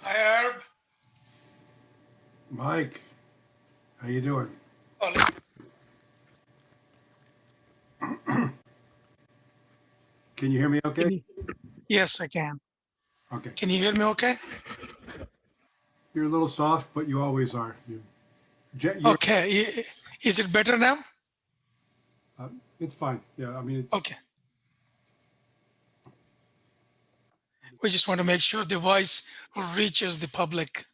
Hi, Herb. Mike, how you doing? Oh, Can you hear me okay? yes, I can. Okay. Can you hear me okay? You're a little soft, but you always are. You're, Okay. Is it better now? it's fine. Yeah, I mean, Okay. We just want to make sure the voice reaches the public.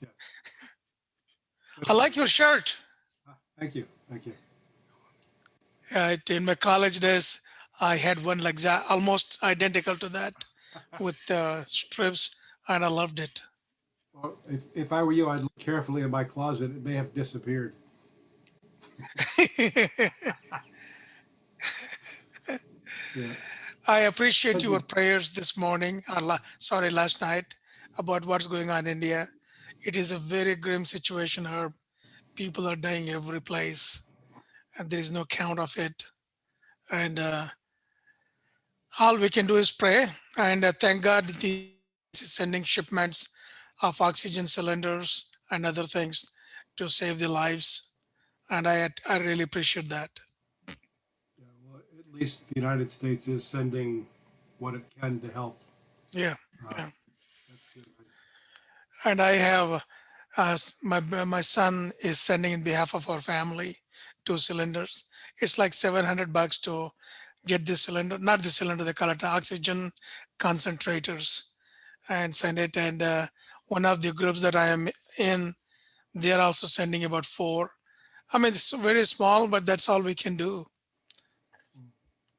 yeah. I like your shirt. Thank you. Thank you. In my college days, I had one like that, almost identical to that with strips, and I loved it. Well, if I were you, I'd look carefully in my closet. It may have disappeared. Yeah. I appreciate Thank your you. prayers this morning, sorry, last night, about what's going on in India. It is a very grim situation, Herb. People are dying every place, and there is no count of it. And all we can do is pray and thank God the United States is sending shipments of oxygen cylinders and other things to save the lives. And I really appreciate that. Yeah, well, at least the United States is sending what it can to help. Yeah, Uh, yeah. that's good. And I have my son is sending in behalf of our family 2 cylinders. It's like $700 to get this cylinder, not the cylinder, they call it oxygen concentrators, and send it. And one of the groups that I am in, they're also sending about four. I mean, it's very small, but that's all we can do.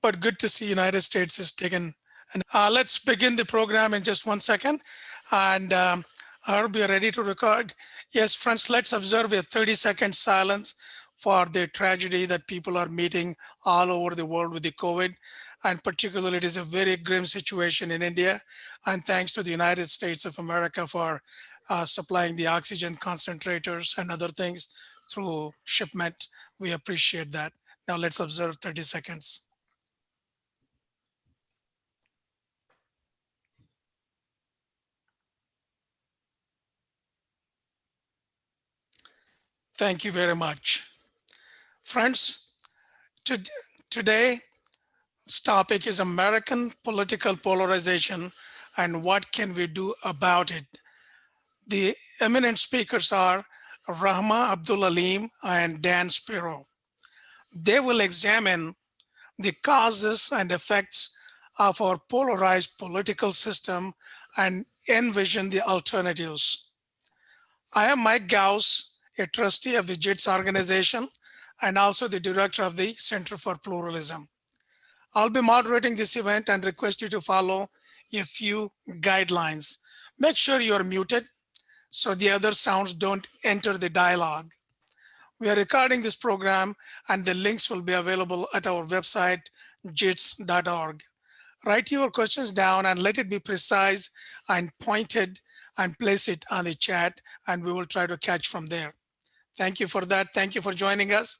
But good to see United States is taken. And let's begin the program in just 1 second. And Herb, we are ready to record. Yes, friends, let's observe a 30-second silence for the tragedy that people are meeting all over the world with the COVID. And particularly, it is a very grim situation in India. And thanks to the United States of America for supplying the oxygen concentrators and other things through shipment. We appreciate that. Now let's observe 30 seconds. Thank you very much. Friends, to, today's topic is American political polarization and what can we do about it. The eminent speakers are Rahmah Abdulaleem and Dan Spiro. They will examine the causes and effects of our polarized political system and envision the alternatives. I am Mike Ghouse, a trustee of the JIDS organization and also the director of the Center for Pluralism. I'll be moderating this event and request you to follow a few guidelines. Make sure you're muted so the other sounds don't enter the dialogue. We are recording this program and the links will be available at our website, jids.org. Write your questions down and let it be precise and pointed and place it on the chat and we will try to catch from there. Thank you for that. Thank you for joining us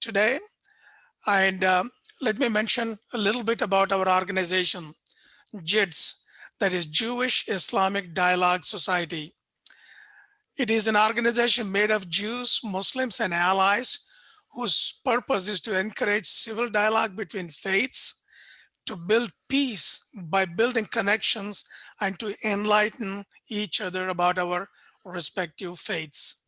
today. And let me mention a little bit about our organization, JIDS, that is Jewish Islamic Dialogue Society. It is an organization made of Jews, Muslims, and allies whose purpose is to encourage civil dialogue between faiths, to build peace by building connections, and to enlighten each other about our respective faiths.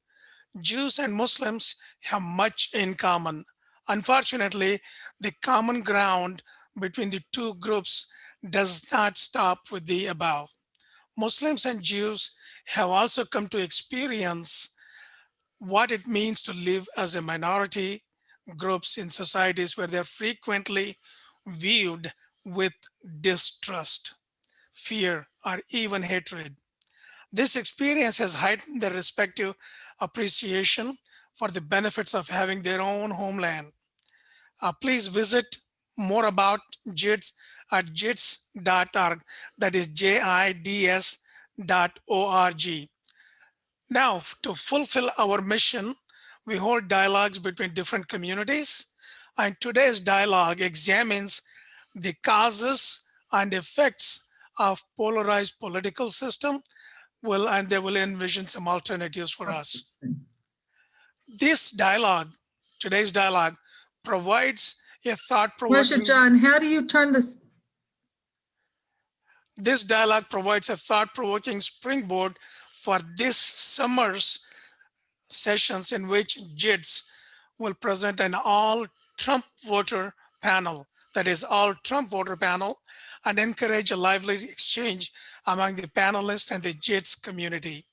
Jews and Muslims have much in common. Unfortunately, the common ground between the two groups does not stop with the above. Muslims and Jews have also come to experience what it means to live as a minority groups in societies where they're frequently viewed with distrust, fear, or even hatred. This experience has heightened their respective appreciation for the benefits of having their own homeland. Please visit more about JIDS at jids.org. That is JIDS.org. Now, to fulfill our mission, we hold dialogues between different communities. And today's dialogue examines the causes and effects of polarized political system and they will envision some alternatives for us. This dialogue, today's dialogue, provides a thought-provoking. John, how do you turn this? This dialogue provides a thought-provoking springboard for this summer's sessions in which JIDS will present an all-Trump voter panel, that is all-Trump voter panel, and encourage a lively exchange among the panelists and the JIDS community.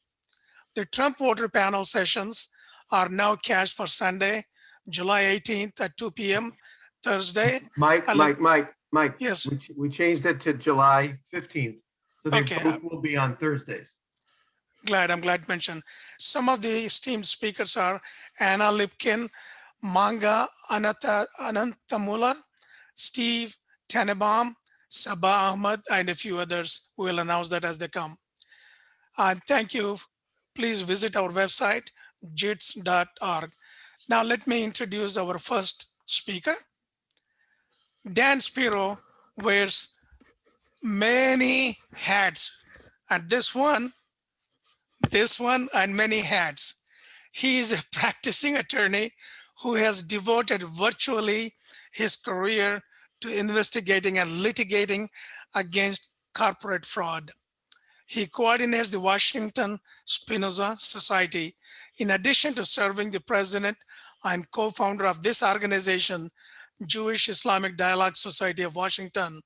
The Trump voter panel sessions are now cast for Sunday, July 18th at 2 p.m. Thursday. Mike, Yes. we changed it to July 15th. So they both will be on Thursdays. I'm glad to mention. Some of the esteemed speakers are Anna Lipkin, Manga Anantamula, Steve Tannenbaum, Sabah Ahmed, and a few others. We'll announce that as they come. Thank you. Please visit our website, jids.org. Now let me introduce our first speaker. Dan Spiro wears many hats, and this one and many hats. He is a practicing attorney who has devoted virtually his career to investigating and litigating against corporate fraud. He coordinates the Washington Spinoza Society. In addition to serving the president and co-founder of this organization, Jewish Islamic Dialogue Society of Washington,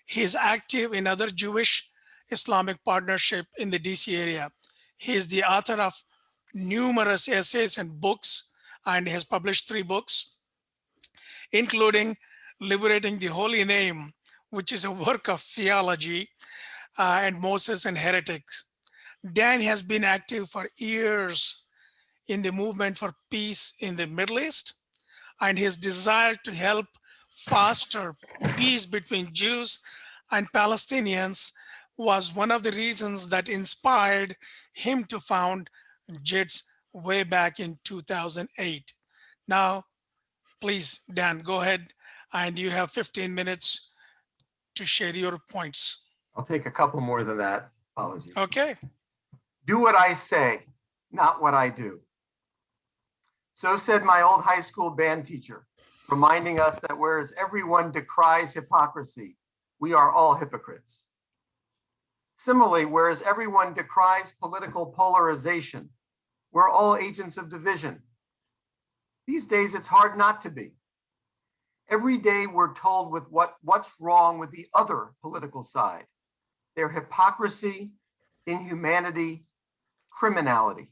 he is active in other Jewish Islamic partnership in the DC area. He is the author of numerous essays and books, and has published 3 books, including Liberating the Holy Name, which is a work of theology, and Moses and Heretics. Dan has been active for years in the movement for peace in the Middle East, and his desire to help foster peace between Jews and Palestinians was one of the reasons that inspired him to found JIDS way back in 2008. Now, please, Dan, go ahead, and you have 15 minutes to share your points. I'll take a couple more than that. Apologies. Okay. Do what I say, not what I do. So said my old high school band teacher, reminding us that whereas everyone decries hypocrisy, we are all hypocrites. Similarly, whereas everyone decries political polarization, we're all agents of division. These days, it's hard not to be. Every day we're told with what's wrong with the other political side, their hypocrisy, inhumanity, criminality.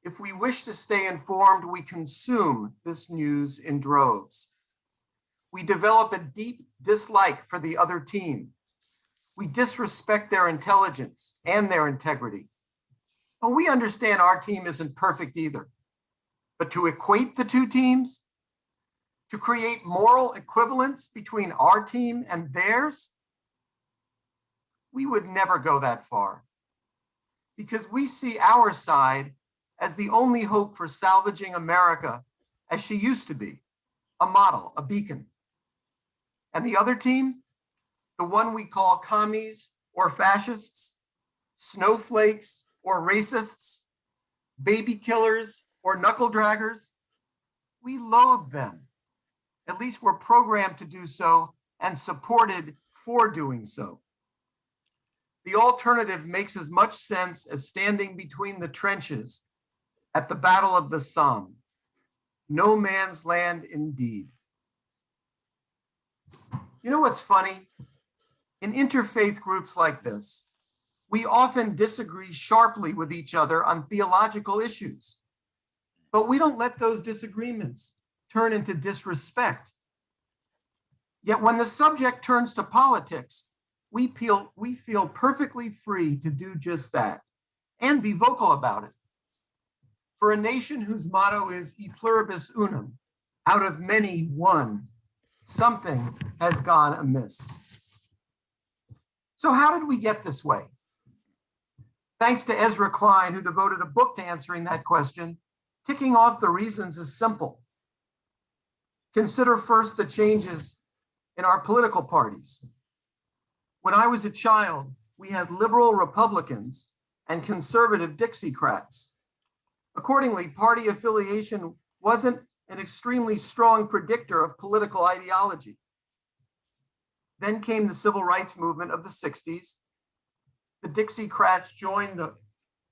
If we wish to stay informed, we consume this news in droves. We develop a deep dislike for the other team. We disrespect their intelligence and their integrity. And we understand our team isn't perfect either. But to equate the two teams, to create moral equivalence between our team and theirs, we would never go that far. Because we see our side as the only hope for salvaging America as she used to be, a model, a beacon. And the other team, the one we call commies or fascists, snowflakes or racists, baby killers or knuckle draggers, we loathe them. At least we're programmed to do so and supported for doing so. The alternative makes as much sense as standing between the trenches at the Battle of the Somme. No man's land indeed. You know what's funny? In interfaith groups like this, we often disagree sharply with each other on theological issues, but we don't let those disagreements turn into disrespect. Yet when the subject turns to politics, we feel perfectly free to do just that and be vocal about it. For a nation whose motto is e pluribus unum, out of many one, something has gone amiss. So how did we get this way? Thanks to Ezra Klein, who devoted a book to answering that question, ticking off the reasons is simple. Consider first the changes in our political parties. When I was a child, we had liberal Republicans and conservative Dixiecrats. Accordingly, party affiliation wasn't an extremely strong predictor of political ideology. Then came the civil rights movement of the 60s. The Dixiecrats joined the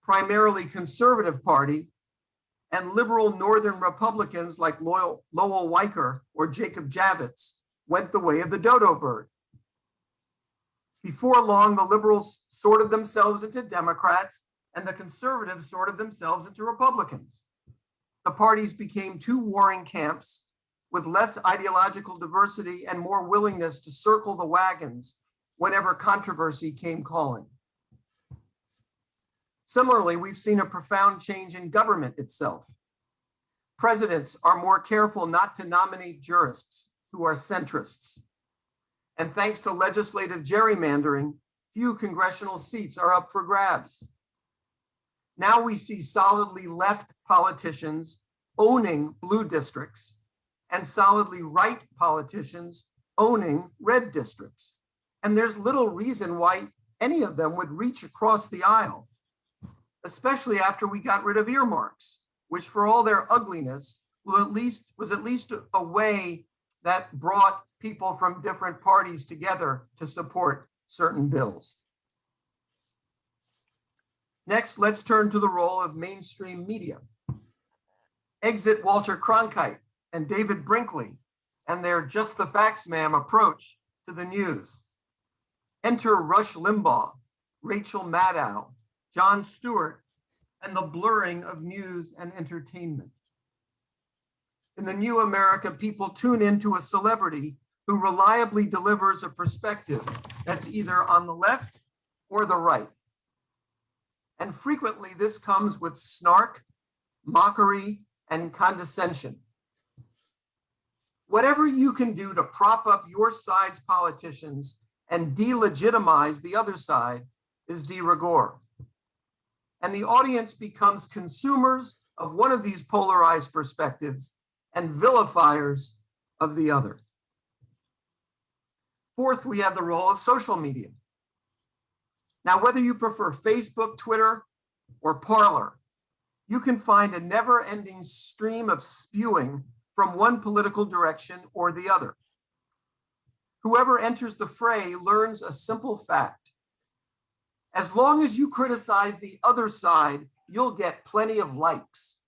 primarily conservative party, and liberal Northern Republicans like Lowell Weicker or Jacob Javits went the way of the dodo bird. Before long, the liberals sorted themselves into Democrats and the conservatives sorted themselves into Republicans. The parties became two warring camps with less ideological diversity and more willingness to circle the wagons whenever controversy came calling. Similarly, we've seen a profound change in government itself. Presidents are more careful not to nominate jurists who are centrists. And thanks to legislative gerrymandering, few congressional seats are up for grabs. Now we see solidly left politicians owning blue districts and solidly right politicians owning red districts. And there's little reason why any of them would reach across the aisle, especially after we got rid of earmarks, which for all their ugliness was at least a way that brought people from different parties together to support certain bills. Next, let's turn to the role of mainstream media. Exit Walter Cronkite and David Brinkley and their just the facts, ma'am approach to the news. Enter Rush Limbaugh, Rachel Maddow, Jon Stewart, and the blurring of news and entertainment. In the new America, people tune into a celebrity who reliably delivers a perspective that's either on the left or the right. And frequently this comes with snark, mockery, and condescension. Whatever you can do to prop up your side's politicians and delegitimize the other side is de rigueur. And the audience becomes consumers of one of these polarized perspectives and vilifiers of the other. Fourth, we have the role of social media. Now, whether you prefer Facebook, Twitter, or Parler, you can find a never-ending stream of spewing from one political direction or the other. Whoever enters the fray learns a simple fact. As long as you criticize the other side, you'll get plenty of likes.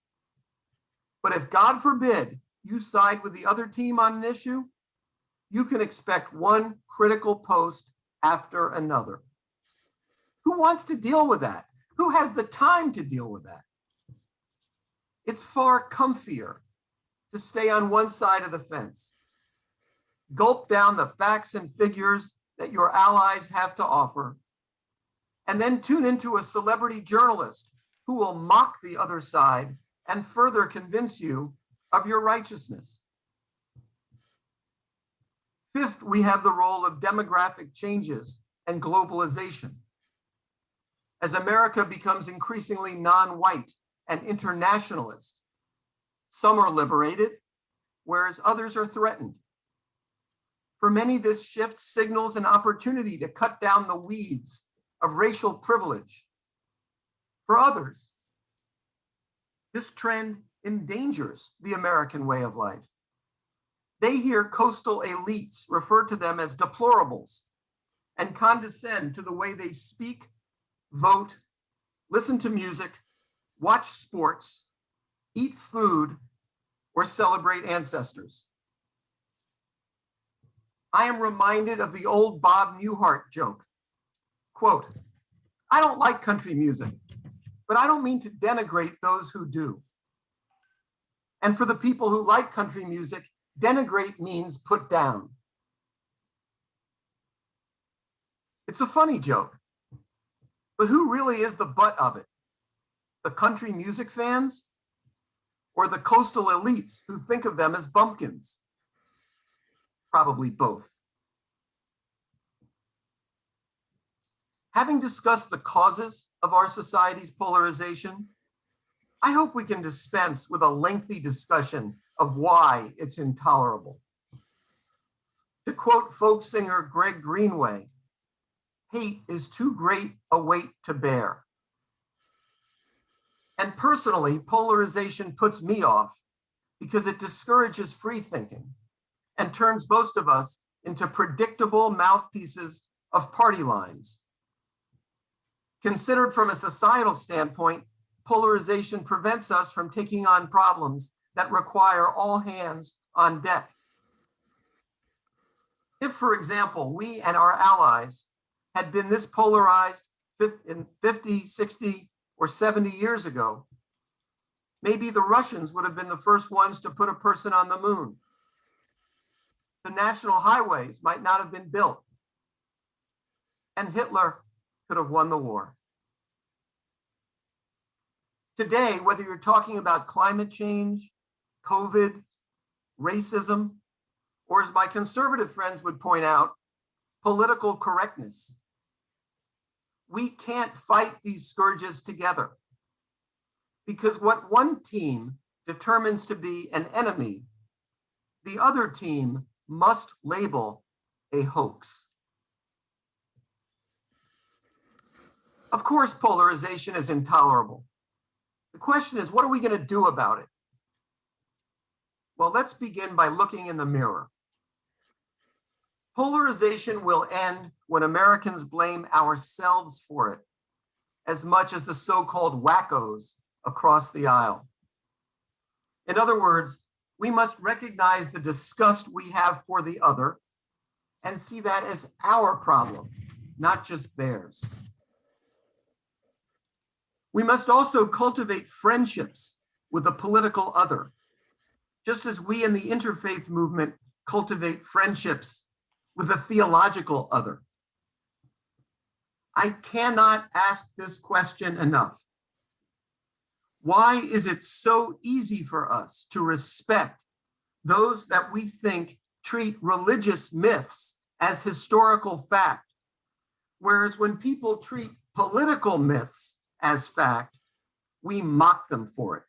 But if, God forbid, you side with the other team on an issue, you can expect one critical post after another. Who wants to deal with that? Who has the time to deal with that? It's far comfier to stay on one side of the fence, gulp down the facts and figures that your allies have to offer, and then tune into a celebrity journalist who will mock the other side and further convince you of your righteousness. Fifth, we have the role of demographic changes and globalization. As America becomes increasingly non-white and internationalist, some are liberated, whereas others are threatened. For many, this shift signals an opportunity to cut down the weeds of racial privilege. For others, this trend endangers the American way of life. They hear coastal elites refer to them as deplorables and condescend to the way they speak, vote, listen to music, watch sports, eat food, or celebrate ancestors. I am reminded of the old Bob Newhart joke. Quote, I don't like country music, but I don't mean to denigrate those who do. And for the people who like country music, denigrate means put down. It's a funny joke, but who really is the butt of it? The country music fans or the coastal elites who think of them as bumpkins? Probably both. Having discussed the causes of our society's polarization, I hope we can dispense with a lengthy discussion of why it's intolerable. To quote folk singer Greg Greenway, hate is too great a weight to bear. And personally, polarization puts me off because it discourages free thinking and turns most of us into predictable mouthpieces of party lines. Considered from a societal standpoint, polarization prevents us from taking on problems that require all hands on deck. If, for example, we and our allies had been this polarized in 50, 60, or 70 years ago, maybe the Russians would have been the first ones to put a person on the moon. The national highways might not have been built, and Hitler could have won the war. Today, whether you're talking about climate change, COVID, racism, or as my conservative friends would point out, political correctness, we can't fight these scourges together, because what one team determines to be an enemy, the other team must label a hoax. Of course, polarization is intolerable. The question is, what are we going to do about it? Well, let's begin by looking in the mirror. Polarization will end when Americans blame ourselves for it, as much as the so-called wackos across the aisle. In other words, we must recognize the disgust we have for the other and see that as our problem, not just theirs. We must also cultivate friendships with the political other, just as we in the interfaith movement cultivate friendships with the theological other. I cannot ask this question enough. Why is it so easy for us to respect those that we think treat religious myths as historical fact, whereas when people treat political myths as fact, we mock them for it?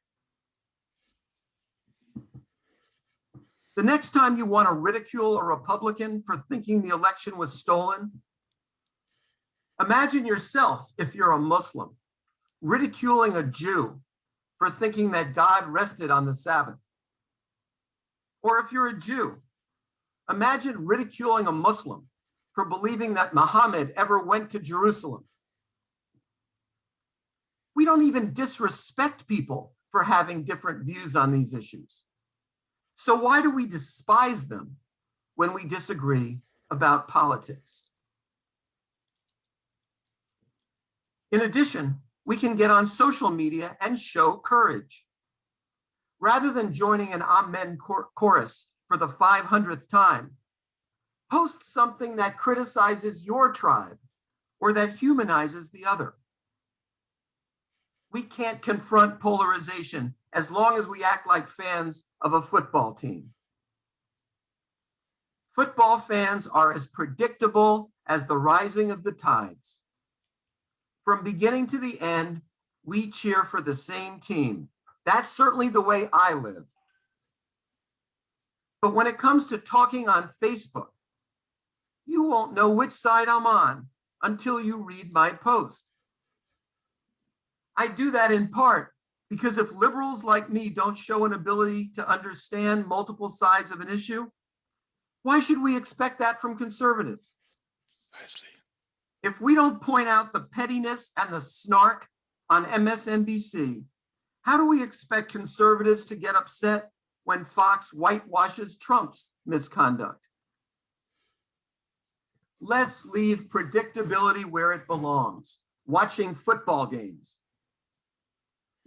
The next time you want to ridicule a Republican for thinking the election was stolen, imagine yourself, if you're a Muslim, ridiculing a Jew for thinking that God rested on the Sabbath. Or if you're a Jew, imagine ridiculing a Muslim for believing that Muhammad ever went to Jerusalem. We don't even disrespect people for having different views on these issues. So why do we despise them when we disagree about politics? In addition, we can get on social media and show courage. Rather than joining an amen chorus for the 500th time, post something that criticizes your tribe or that humanizes the other. We can't confront polarization as long as we act like fans of a football team. Football fans are as predictable as the rising of the tides. From beginning to the end, we cheer for the same team. That's certainly the way I live. But when it comes to talking on Facebook, you won't know which side I'm on until you read my post. I do that in part because if liberals like me don't show an ability to understand multiple sides of an issue, why should we expect that from conservatives? Precisely. If we don't point out the pettiness and the snark on MSNBC, how do we expect conservatives to get upset when Fox whitewashes Trump's misconduct? Let's leave predictability where it belongs, watching football games.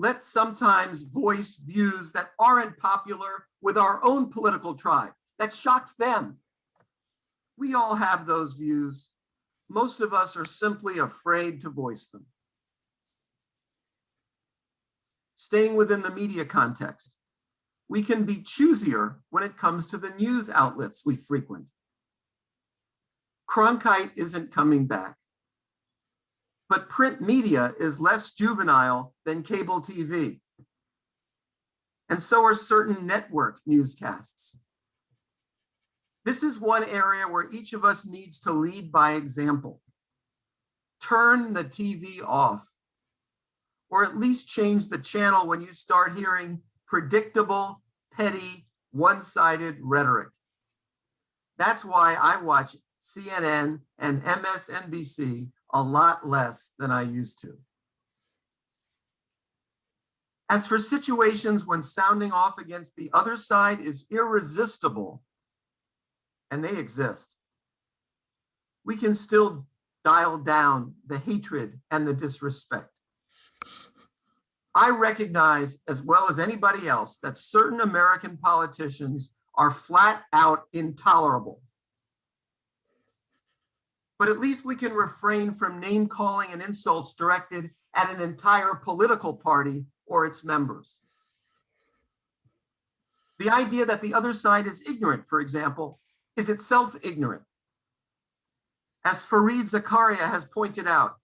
Let's sometimes voice views that aren't popular with our own political tribe, that shocks them. We all have those views. Most of us are simply afraid to voice them. Staying within the media context, we can be choosier when it comes to the news outlets we frequent. Cronkite isn't coming back, but print media is less juvenile than cable TV. And so are certain network newscasts. This is one area where each of us needs to lead by example. turn the TV off, or at least change the channel when you start hearing predictable, petty, one-sided rhetoric. That's why I watch CNN and MSNBC a lot less than I used to. As for situations when sounding off against the other side is irresistible, and they exist, we can still dial down the hatred and the disrespect. I recognize, as well as anybody else, that certain American politicians are flat out intolerable. But at least we can refrain from name calling and insults directed at an entire political party or its members. The idea that the other side is ignorant, for example, is itself ignorant. As Fareed Zakaria has pointed out,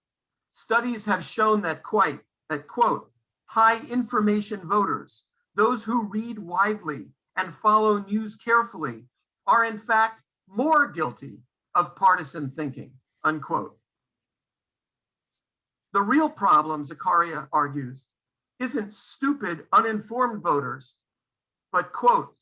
studies have shown that, quote, high information voters, those who read widely and follow news carefully, are in fact more guilty of partisan thinking, unquote. The real problem, Zakaria argues, isn't stupid, uninformed voters, but, quote,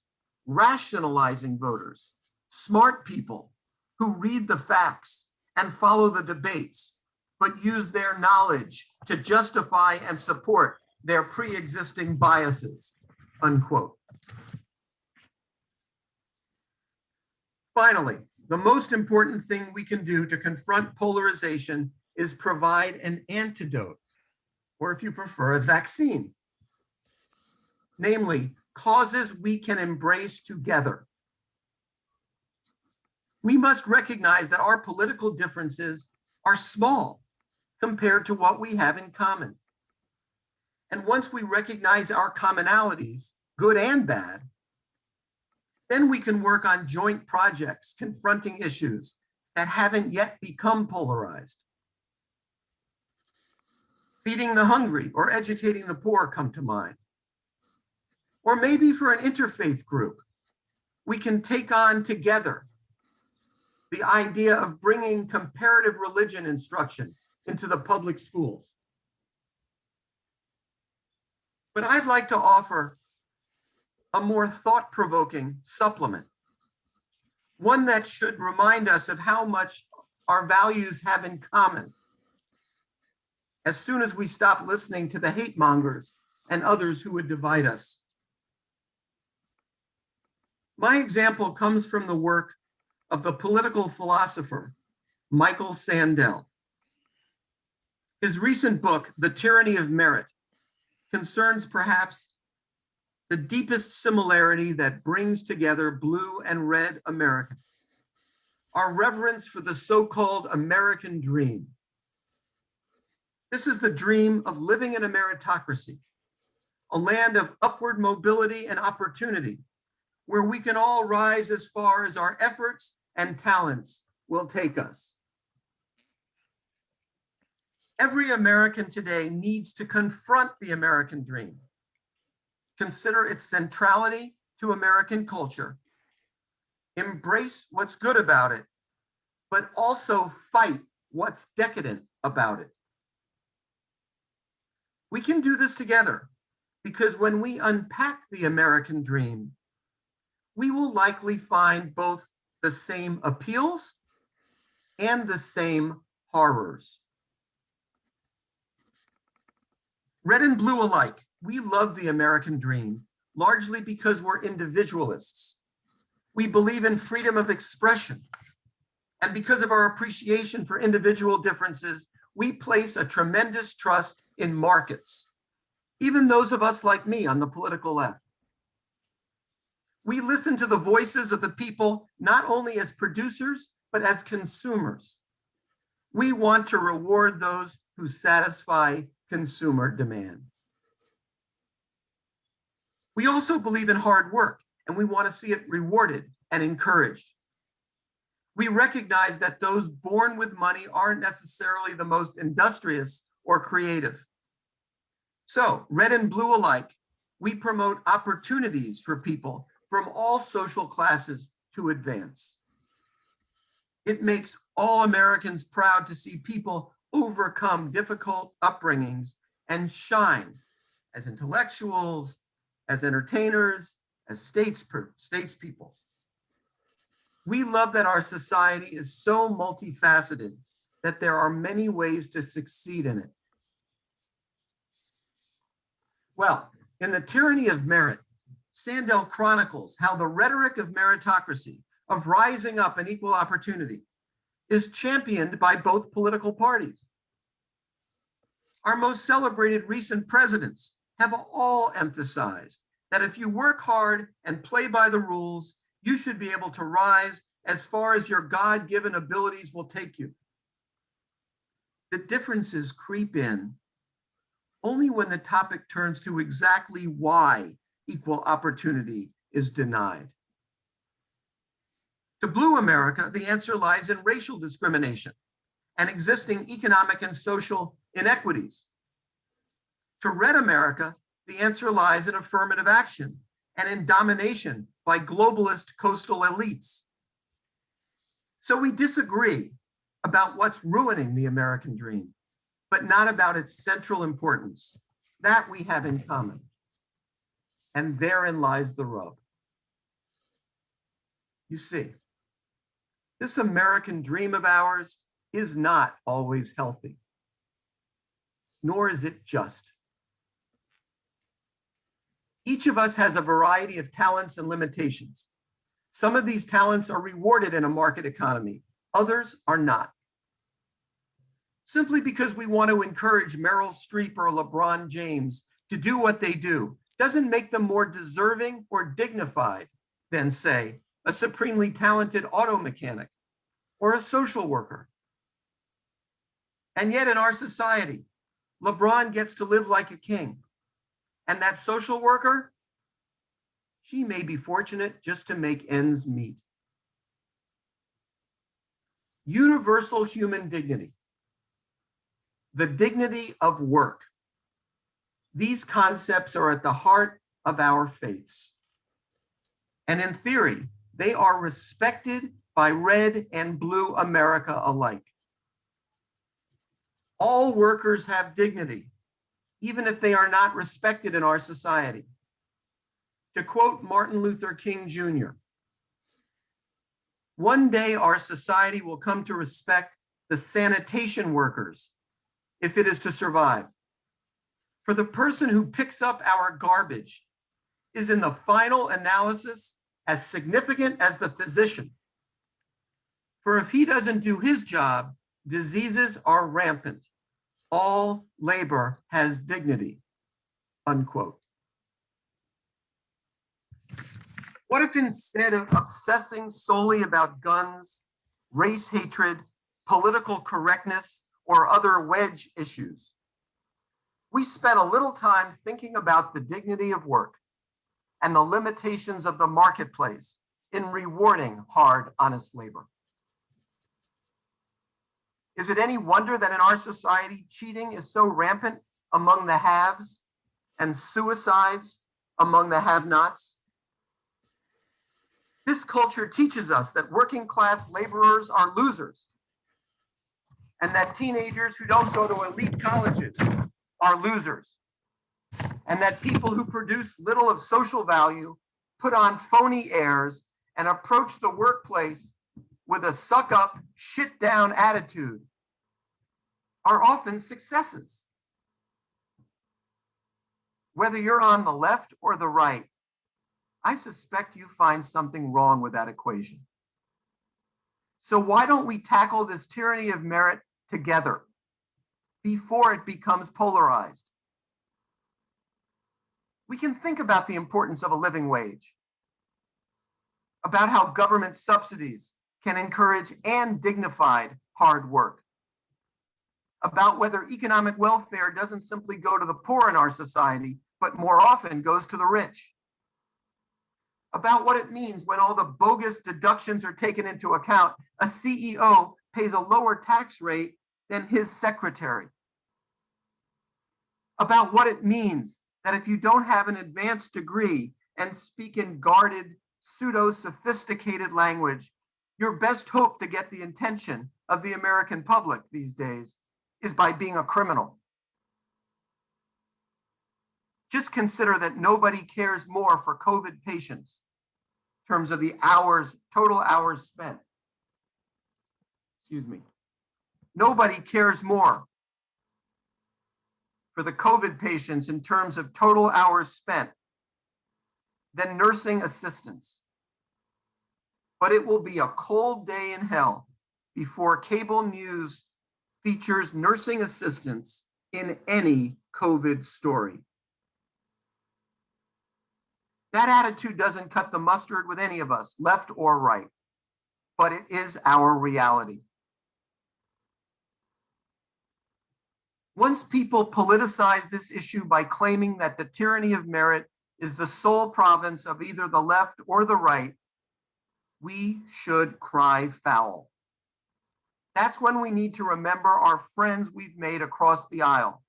rationalizing voters, smart people who read the facts and follow the debates, but use their knowledge to justify and support their pre-existing biases, unquote. Finally, the most important thing we can do to confront polarization is provide an antidote, or if you prefer, a vaccine. Namely, causes we can embrace together. We must recognize that our political differences are small compared to what we have in common. And once we recognize our commonalities, good and bad, then we can work on joint projects confronting issues that haven't yet become polarized. Feeding the hungry or educating the poor come to mind. Or maybe for an interfaith group, we can take on together the idea of bringing comparative religion instruction into the public schools. But I'd like to offer a more thought-provoking supplement, one that should remind us of how much our values have in common as soon as we stop listening to the hate mongers and others who would divide us. My example comes from the work of the political philosopher Michael Sandel. His recent book, The Tyranny of Merit, concerns perhaps the deepest similarity that brings together blue and red America, our reverence for the so-called American dream. This is the dream of living in a meritocracy, a land of upward mobility and opportunity, where we can all rise as far as our efforts and talents will take us. Every American today needs to confront the American dream, consider its centrality to American culture, embrace what's good about it, but also fight what's decadent about it. We can do this together because when we unpack the American dream, we will likely find both the same appeals and the same horrors. Red and blue alike, we love the American dream, largely because we're individualists. We believe in freedom of expression. And because of our appreciation for individual differences, we place a tremendous trust in markets, even those of us like me on the political left. We listen to the voices of the people, not only as producers, but as consumers. We want to reward those who satisfy consumer demand. We also believe in hard work, and we want to see it rewarded and encouraged. We recognize that those born with money aren't necessarily the most industrious or creative. So, red and blue alike, we promote opportunities for people from all social classes to advance. It makes all Americans proud to see people overcome difficult upbringings and shine as intellectuals, as entertainers, as statespeople. We love that our society is so multifaceted that there are many ways to succeed in it. Well, in The Tyranny of Merit, Sandel chronicles how the rhetoric of meritocracy, of rising up and equal opportunity, is championed by both political parties. Our most celebrated recent presidents have all emphasized that if you work hard and play by the rules, you should be able to rise as far as your God-given abilities will take you. The differences creep in only when the topic turns to exactly why equal opportunity is denied. To Blue America, the answer lies in racial discrimination and existing economic and social inequities. To Red America, the answer lies in affirmative action and in domination by globalist coastal elites. So we disagree about what's ruining the American dream, but not about its central importance. That we have in common. And therein lies the rub. You see, this American dream of ours is not always healthy, nor is it just. Each of us has a variety of talents and limitations. Some of these talents are rewarded in a market economy, others are not. Simply because we want to encourage Meryl Streep or LeBron James to do what they do doesn't make them more deserving or dignified than, say, a supremely talented auto mechanic or a social worker. And yet in our society, LeBron gets to live like a king. And that social worker, she may be fortunate just to make ends meet. Universal human dignity, the dignity of work. These concepts are at the heart of our faiths. And in theory, they are respected by Red and Blue America alike. All workers have dignity, even if they are not respected in our society. To quote Martin Luther King Jr., "One day our society will come to respect the sanitation workers if it is to survive. For the person who picks up our garbage is in the final analysis as significant as the physician. For if he doesn't do his job, diseases are rampant. All labor has dignity," unquote. What if instead of obsessing solely about guns, race hatred, political correctness, or other wedge issues, we spent a little time thinking about the dignity of work and the limitations of the marketplace in rewarding hard, honest labor? Is it any wonder that in our society, cheating is so rampant among the haves and suicides among the have-nots? This culture teaches us that working class laborers are losers and that teenagers who don't go to elite colleges are losers, and that people who produce little of social value put on phony airs and approach the workplace with a suck-up, shit-down attitude are often successes. Whether you're on the left or the right, I suspect you find something wrong with that equation. So why don't we tackle this tyranny of merit together before it becomes polarized? We can think about the importance of a living wage, about how government subsidies can encourage and dignified hard work, about whether economic welfare doesn't simply go to the poor in our society, but more often goes to the rich, about what it means when all the bogus deductions are taken into account, a CEO pays a lower tax rate than his secretary, about what it means that if you don't have an advanced degree and speak in guarded, pseudo-sophisticated language, your best hope to get the attention of the American public these days is by being a criminal. Just consider that nobody cares more for COVID patients in terms of the hours, total hours spent. Excuse me. Nobody cares more for the COVID patients in terms of total hours spent than nursing assistants. But it will be a cold day in hell before cable news features nursing assistants in any COVID story. That attitude doesn't cut the mustard with any of us, left or right, but it is our reality. Once people politicize this issue by claiming that the tyranny of merit is the sole province of either the left or the right, we should cry foul. That's when we need to remember our friends we've made across the aisle,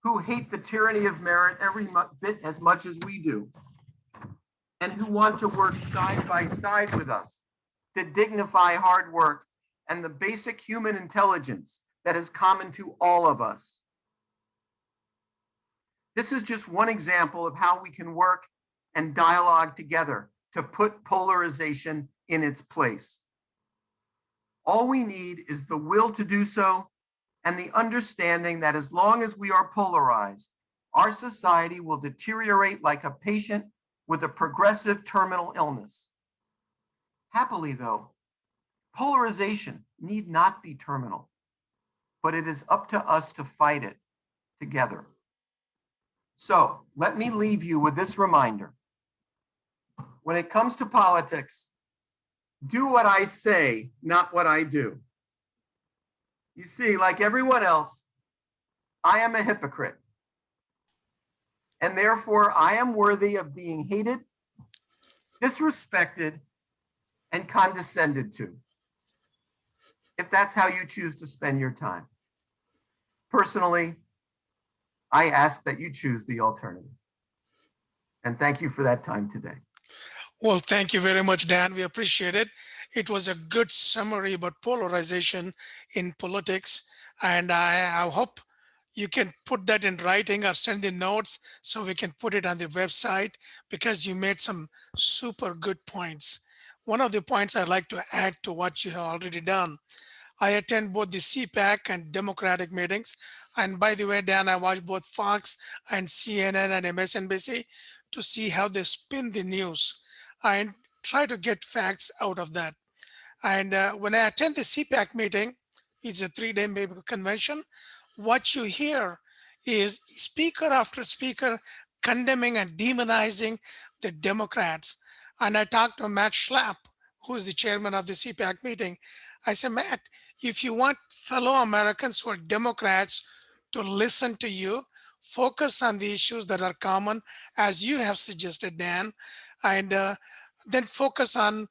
who hate the tyranny of merit every bit as much as we do, and who want to work side by side with us to dignify hard work and the basic human intelligence that is common to all of us. This is just one example of how we can work and dialogue together to put polarization in its place. All we need is the will to do so and the understanding that as long as we are polarized, our society will deteriorate like a patient with a progressive terminal illness. Happily, though, polarization need not be terminal, but it is up to us to fight it together. So let me leave you with this reminder. When it comes to politics, do what I say, not what I do. You see, like everyone else, I am a hypocrite. And therefore, I am worthy of being hated, disrespected, and condescended to, if that's how you choose to spend your time. Personally, I ask that you choose the alternative. And thank you for that time today. Well, thank you very much, Dan. We appreciate it. It was a good summary about polarization in politics. And I hope you can put that in writing or send the notes so we can put it on the website, because you made some super good points. One of the points I'd like to add to what you have already done. I attend both the CPAC and Democratic meetings. And by the way, Dan, I watch both Fox and CNN and MSNBC to see how they spin the news and try to get facts out of that. And when I attend the CPAC meeting, it's a 3-day convention. What you hear is speaker after speaker condemning and demonizing the Democrats. And I talked to Matt Schlapp, who is the chairman of the CPAC meeting. I said, Matt, if you want fellow Americans who are Democrats to listen to you, focus on the issues that are common, as you have suggested, Dan, and then focus on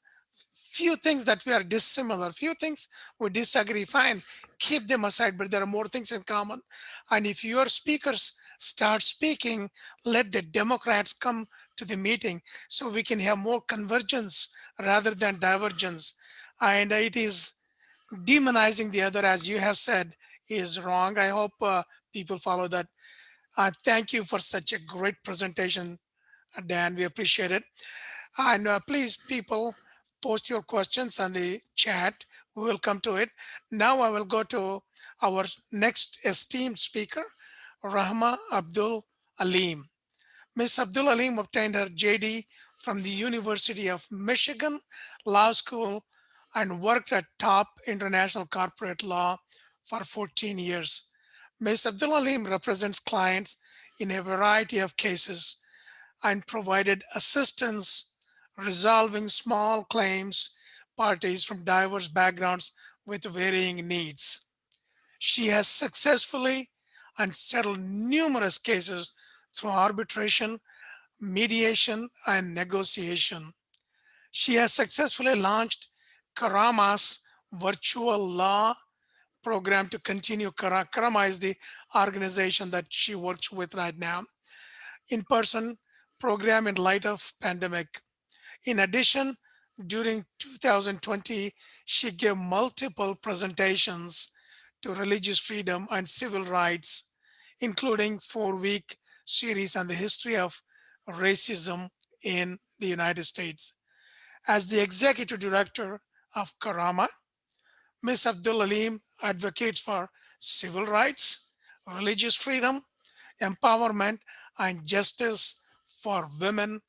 few things that we are dissimilar, few things we disagree, fine, keep them aside, but there are more things in common. And if your speakers start speaking, let the Democrats come to the meeting so we can have more convergence rather than divergence. And it is demonizing the other, as you have said, is wrong. I hope people follow that. Thank you for such a great presentation, Dan. We appreciate it. And please, people, post your questions on the chat. We will come to it. Now I will go to our next esteemed speaker, Rahmah Abdulaleem. Ms. Abdulaleem obtained her JD from the University of Michigan Law School and worked at top international corporate law for 14 years. Ms. Abdulaleem represents clients in a variety of cases and provided assistance resolving small claims parties from diverse backgrounds with varying needs. She has successfully and settled numerous cases through arbitration, mediation, and negotiation. She has successfully launched Karamah's virtual law program to continue. Karamah is the organization that she works with right now. In-person program in light of pandemic. In addition, during 2020, she gave multiple presentations to religious freedom and civil rights, including 4-week series on the history of racism in the United States. As the executive director of Karamah, Ms. Abdulaleem advocates for civil rights, religious freedom, empowerment, and justice for women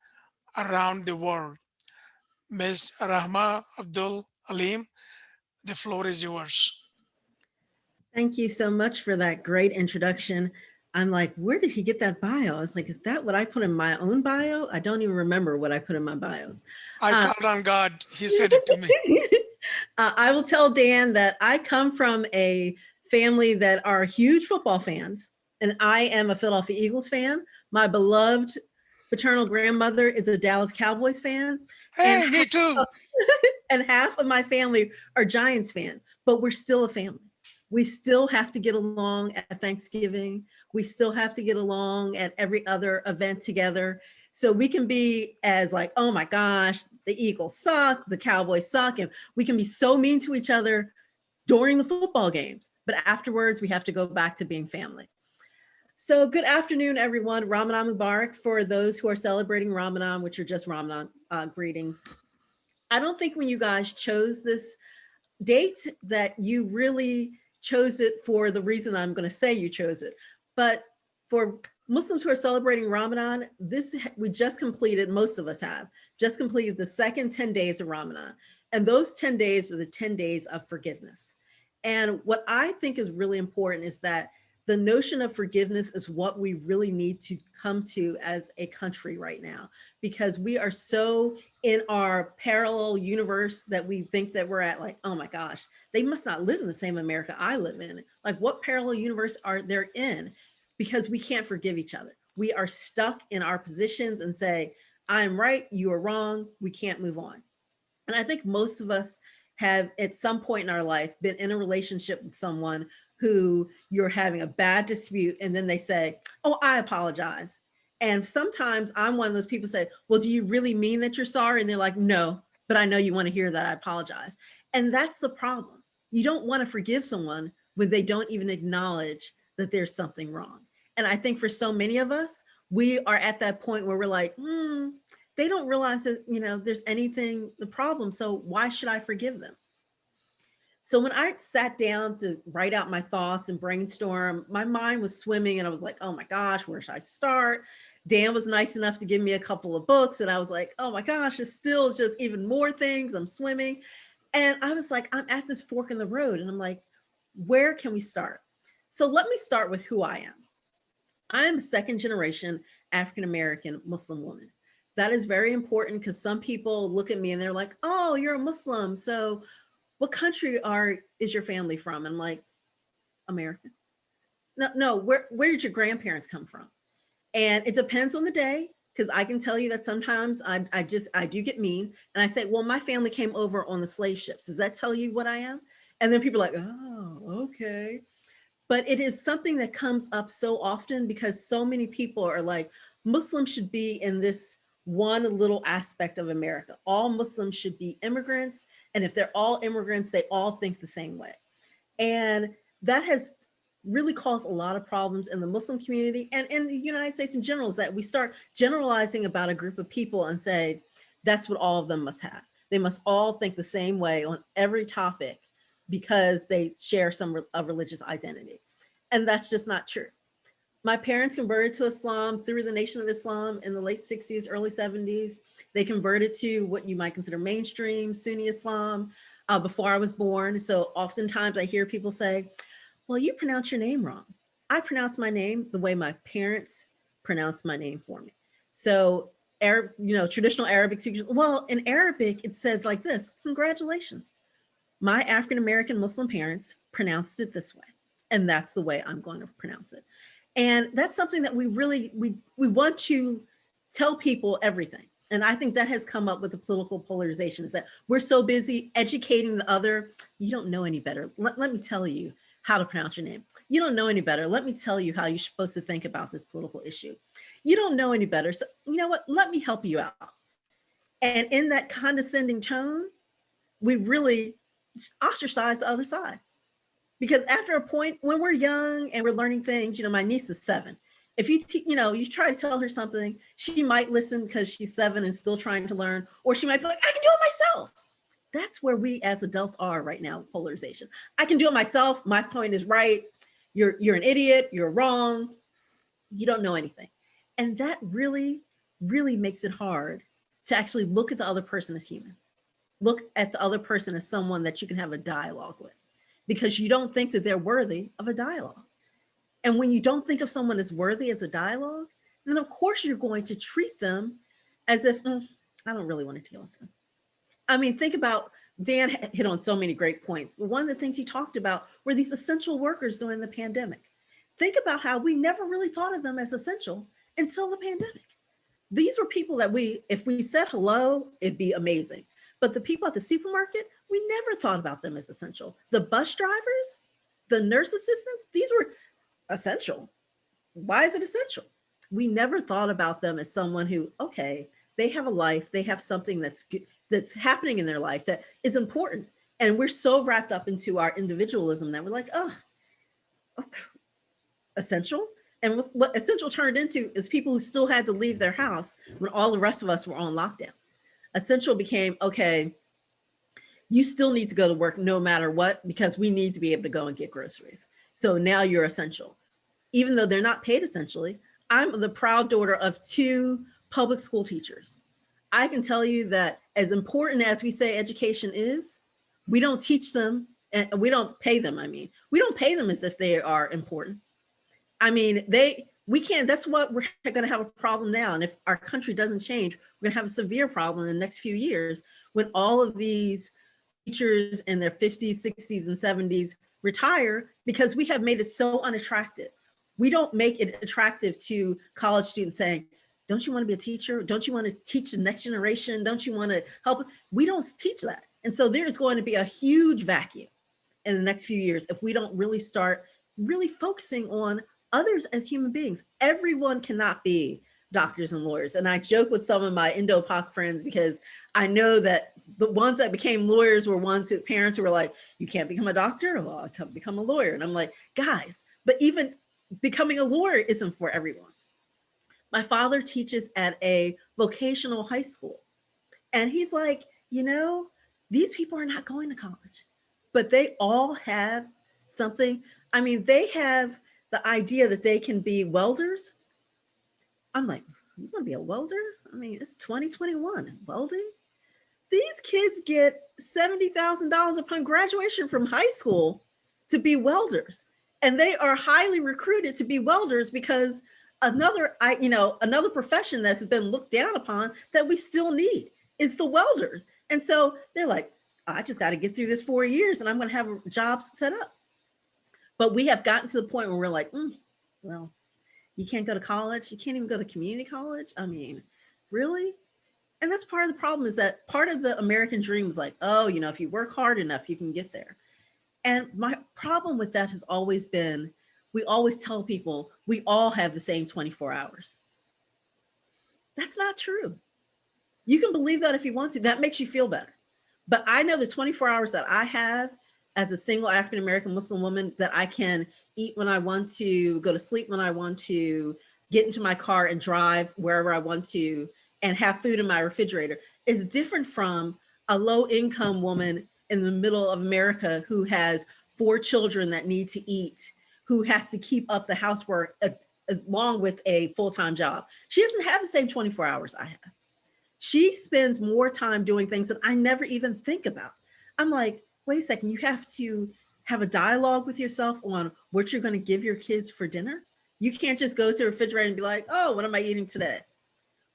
around the world. Ms. Rahmah Abdulaleem, the floor is yours. Thank you so much for that great introduction. I'm like, where did he get that bio? I was like, is that what I put in my own bio? I don't even remember what I put in my bios. I Uh, called on God. He said it to me. I will tell Dan that I come from a family that are huge football fans, and I am a Philadelphia Eagles fan. My beloved paternal grandmother is a Dallas Cowboys fan, and Hey, me too. and half of my family are Giants fans, but we're still a family. We still have to get along at Thanksgiving. We still have to get along at every other event together. So we can be as like, oh my gosh, the Eagles suck, the Cowboys suck, and we can be so mean to each other during the football games. But afterwards, we have to go back to being family. So good afternoon, everyone. Ramadan Mubarak for those who are celebrating Ramadan, which are just Ramadan greetings. I don't think when you guys chose this date that you really chose it for the reason I'm going to say you chose it. But for Muslims who are celebrating Ramadan, we just completed, most of us have, just completed the second 10 days of Ramadan. And those 10 days are the 10 days of forgiveness. And what I think is really important is that the notion of forgiveness is what we really need to come to as a country right now, because we are so in our parallel universe that we think that we're at like, oh my gosh, they must not live in the same America I live in. Like, what parallel universe are they in? Because we can't forgive each other. We are stuck in our positions and say, I'm right, you are wrong, we can't move on. And I think most of us have at some point in our life been in a relationship with someone who you're having a bad dispute and then they say, oh, I apologize. And sometimes I'm one of those people say, well, do you really mean that you're sorry? And they're like, no, but I know you want to hear that I apologize. And that's the problem. You don't want to forgive someone when they don't even acknowledge that there's something wrong. And I think for so many of us, we are at that point where we're like, they don't realize that, there's anything, the problem. So why should I forgive them? So when I sat down to write out my thoughts and brainstorm, my mind was swimming and I was like, oh my gosh, where should I start? Dan was nice enough to give me a couple of books and I was like, oh my gosh, it's still just even more things. I'm swimming. And I was like, I'm at this fork in the road and I'm like, where can we start? So let me start with who I am. I am a second generation African-American Muslim woman. That is very important because some people look at me and they're like, oh, you're a Muslim. So what country is your family from? And I'm like, American. No, where did your grandparents come from? And it depends on the day, because I can tell you that sometimes I do get mean. And I say, well, my family came over on the slave ships. Does that tell you what I am? And then people are like, oh, okay. But it is something that comes up so often because so many people are like, Muslims should be in this one little aspect of America. All Muslims should be immigrants. And if they're all immigrants, they all think the same way. And that has really caused a lot of problems in the Muslim community and in the United States in general, is that we start generalizing about a group of people and say, that's what all of them must have. They must all think the same way on every topic because they share some religious identity. And that's just not true. My parents converted to Islam through the Nation of Islam in the late 60s, early 70s. They converted to what you might consider mainstream Sunni Islam before I was born. So oftentimes I hear people say, well, you pronounce your name wrong. I pronounce my name the way my parents pronounced my name for me. So traditional Arabic speakers, well, in Arabic, it said like this, congratulations. My African-American Muslim parents pronounced it this way. And that's the way I'm going to pronounce it. And that's something that we want to tell people everything. And I think that has come up with the political polarization, is that we're so busy educating the other. You don't know any better. Let me tell you how to pronounce your name. You don't know any better. Let me tell you how you're supposed to think about this political issue. You don't know any better. So you know what? Let me help you out. And in that condescending tone, we really ostracize the other side. Because after a point, when we're young and we're learning things, my niece is 7. If you try to tell her something, she might listen because she's 7 and still trying to learn, or she might be like, I can do it myself. That's where we as adults are right now, polarization. I can do it myself. My point is right. You're an idiot. You're wrong. You don't know anything. And that really, really makes it hard to actually look at the other person as human. Look at the other person as someone that you can have a dialogue with, because you don't think that they're worthy of a dialogue. And when you don't think of someone as worthy as a dialogue, then of course you're going to treat them as if, I don't really want to deal with them. I mean, think about, Dan hit on so many great points, but one of the things he talked about were these essential workers during the pandemic. Think about how we never really thought of them as essential until the pandemic. These were people that if we said hello, it'd be amazing. But the people at the supermarket, we never thought about them as essential. The bus drivers, the nurse assistants, these were essential. Why is it essential? We never thought about them as someone who, okay, they have a life, they have something that's happening in their life that is important. And we're so wrapped up into our individualism that we're like, oh, okay, essential. And what essential turned into is people who still had to leave their house when all the rest of us were on lockdown. Essential became, okay, you still need to go to work no matter what, because we need to be able to go and get groceries. So now you're essential. Even though they're not paid essentially, I'm the proud daughter of 2 public school teachers. I can tell you that as important as we say education is, we don't teach them, and we don't pay them. We don't pay them as if they are important. We can't, that's what we're going to have a problem now. And if our country doesn't change, we're going to have a severe problem in the next few years when all of these teachers in their 50s, 60s, and 70s retire, because we have made it so unattractive. We don't make it attractive to college students saying, don't you want to be a teacher? Don't you want to teach the next generation? Don't you want to help? We don't teach that. And so there is going to be a huge vacuum in the next few years if we don't really start really focusing on others as human beings. Everyone cannot be doctors and lawyers. And I joke with some of my Indo-Pak friends, because I know that the ones that became lawyers were ones whose parents were like, you can't become a doctor? Well, I can't become a lawyer. And I'm like, guys, but even becoming a lawyer isn't for everyone. My father teaches at a vocational high school. And he's like, these people are not going to college, but they all have something. They have the idea that they can be welders. I'm like, you want to be a welder? It's 2021, welding. These kids get $70,000 upon graduation from high school to be welders. And they are highly recruited to be welders because another profession that has been looked down upon that we still need is the welders. And so they're like, I just got to get through this 4 years and I'm going to have jobs set up. But we have gotten to the point where we're like, well, you can't go to college. You can't even go to community college. Really? And that's part of the problem, is that part of the American dream is like, oh, if you work hard enough, you can get there. And my problem with that has always been, we always tell people we all have the same 24 hours. That's not true. You can believe that if you want to. That makes you feel better. But I know the 24 hours that I have as a single African-American Muslim woman, that I can eat when I want to, go to sleep when I want to, get into my car and drive wherever I want to, and have food in my refrigerator, is different from a low-income woman in the middle of America who has 4 children that need to eat, who has to keep up the housework along with a full-time job. She doesn't have the same 24 hours I have. She spends more time doing things that I never even think about. I'm like, wait a second, you have to have a dialogue with yourself on what you're going to give your kids for dinner. You can't just go to the refrigerator and be like, oh, what am I eating today?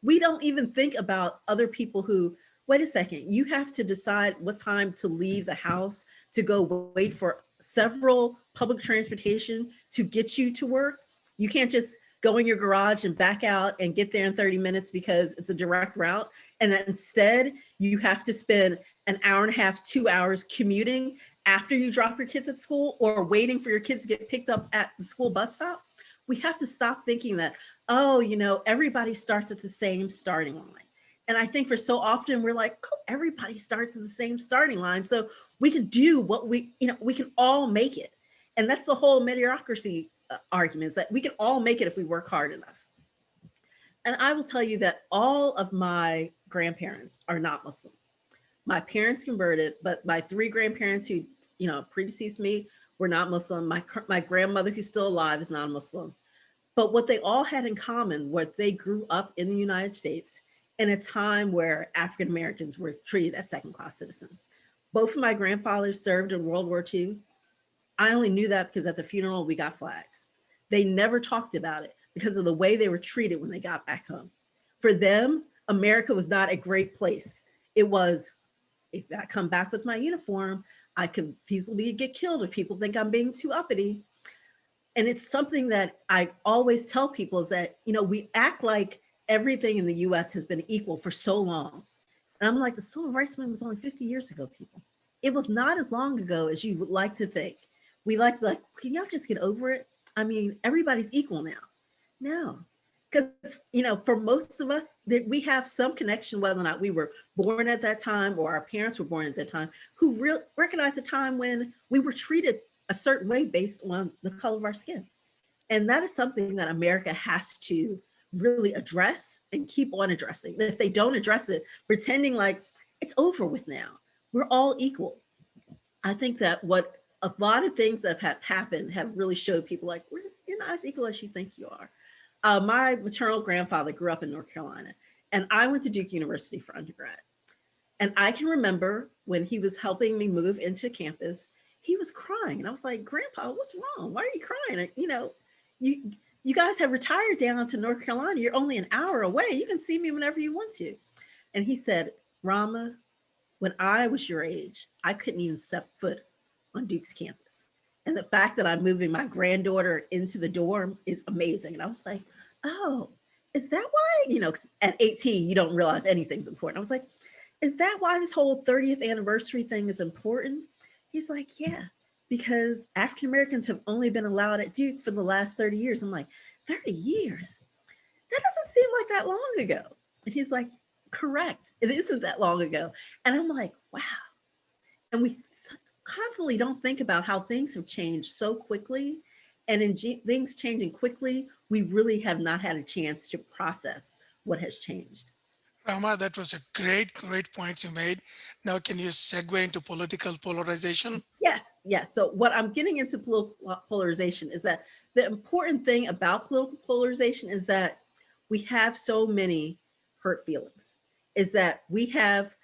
We don't even think about other people who, wait a second, you have to decide what time to leave the house to go wait for several public transportation to get you to work. You can't just go in your garage and back out and get there in 30 minutes because it's a direct route. And then instead, you have to spend an hour and a half, 2 hours commuting after you drop your kids at school, or waiting for your kids to get picked up at the school bus stop. We have to stop thinking that, oh, everybody starts at the same starting line. And I think for so often we're like, oh, everybody starts at the same starting line. So we can do what we can all make it. And that's the whole meritocracy argument, is that we can all make it if we work hard enough. And I will tell you that all of my grandparents are not Muslim. My parents converted, but my 3 grandparents who, predeceased me were not Muslim. My grandmother, who's still alive, is not Muslim. But what they all had in common was they grew up in the United States in a time where African Americans were treated as second-class citizens. Both of my grandfathers served in World War II. I only knew that because at the funeral, we got flags. They never talked about it because of the way they were treated when they got back home. For them, America was not a great place. It was, if I come back with my uniform, I could feasibly get killed if people think I'm being too uppity. And it's something that I always tell people is that, we act like everything in the US has been equal for so long. And I'm like, the civil rights movement was only 50 years ago, people. It was not as long ago as you would like to think. We like to be like, can y'all just get over it? I mean, everybody's equal now. No, because, for most of us, we have some connection, whether or not we were born at that time or our parents were born at that time, who recognize a time when we were treated a certain way based on the color of our skin. And that is something that America has to really address and keep on addressing. If they don't address it, pretending like it's over with now, we're all equal. I think that what a lot of things that have happened have really showed people like, you're not as equal as you think you are. My maternal grandfather grew up in North Carolina, and I went to Duke University for undergrad. And I can remember when he was helping me move into campus, he was crying. And I was like, Grandpa, what's wrong? Why are you crying? You guys have retired down to North Carolina. You're only an hour away. You can see me whenever you want to. And he said, Rahmah, when I was your age, I couldn't even step foot on Duke's campus. And the fact that I'm moving my granddaughter into the dorm is amazing. And I was like, oh, is that why, at 18, you don't realize anything's important. I was like, is that why this whole 30th anniversary thing is important? He's like, yeah, because African Americans have only been allowed at Duke for the last 30 years. I'm like, 30 years? That doesn't seem like that long ago. And he's like, correct. It isn't that long ago. And I'm like, wow. And we constantly don't think about how things have changed so quickly. And in things changing quickly, we really have not had a chance to process what has changed. Rahmah, that was a great points you made. Now, can you segue into political polarization? Yes. So what I'm getting into polarization is that the important thing about political polarization is that we have so many hurt feelings, is that we have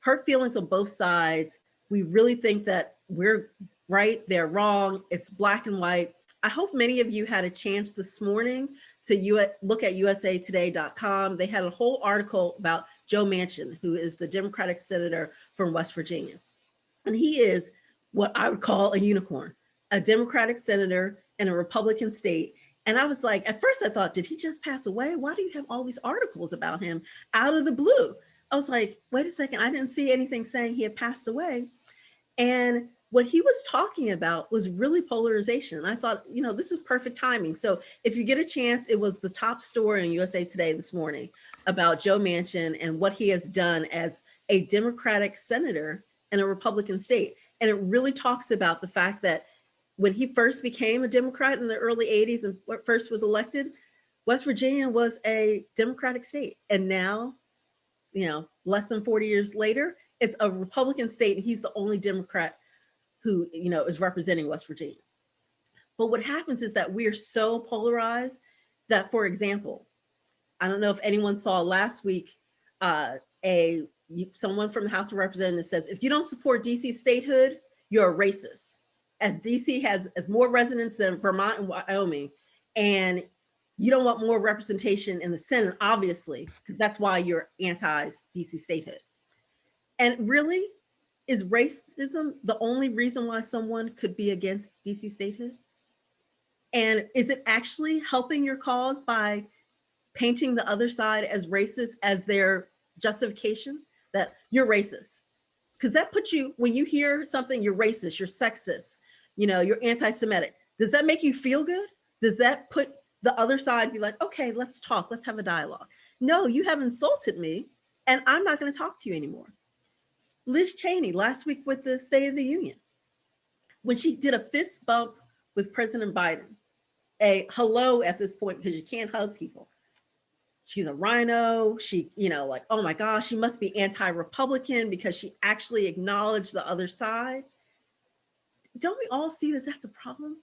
hurt feelings on both sides. We really think that we're right, they're wrong. It's black and white. I hope many of you had a chance this morning to look at usatoday.com. They had a whole article about Joe Manchin, who is the Democratic senator from West Virginia. And he is what I would call a unicorn, a Democratic senator in a Republican state. And I was like, at first I thought, did he just pass away? Why do you have all these articles about him out of the blue? I was like, wait a second, I didn't see anything saying he had passed away. And what he was talking about was really polarization. And I thought, this is perfect timing. So if you get a chance, it was the top story in USA Today this morning about Joe Manchin and what he has done as a Democratic senator in a Republican state. And it really talks about the fact that when he first became a Democrat in the early 80s and first was elected, West Virginia was a Democratic state. And now, less than 40 years later, it's a Republican state, and he's the only Democrat who, is representing West Virginia. But what happens is that we're so polarized that, for example, I don't know if anyone saw last week, someone from the House of Representatives says, if you don't support DC statehood, you're a racist. As DC has more residents than Vermont and Wyoming, and you don't want more representation in the Senate, obviously, because that's why you're anti-DC statehood. And really, is racism the only reason why someone could be against DC statehood? And is it actually helping your cause by painting the other side as racist as their justification that you're racist? Because that puts you, when you hear something, you're racist, you're sexist, you're anti-Semitic. Does that make you feel good? Does that put the other side be like, okay, let's talk, let's have a dialogue? No, you have insulted me and I'm not going to talk to you anymore. Liz Cheney last week with the State of the Union, when she did a fist bump with President Biden, a hello at this point, because you can't hug people. She's a rhino. She, like, oh my gosh, she must be anti-Republican because she actually acknowledged the other side. Don't we all see that that's a problem?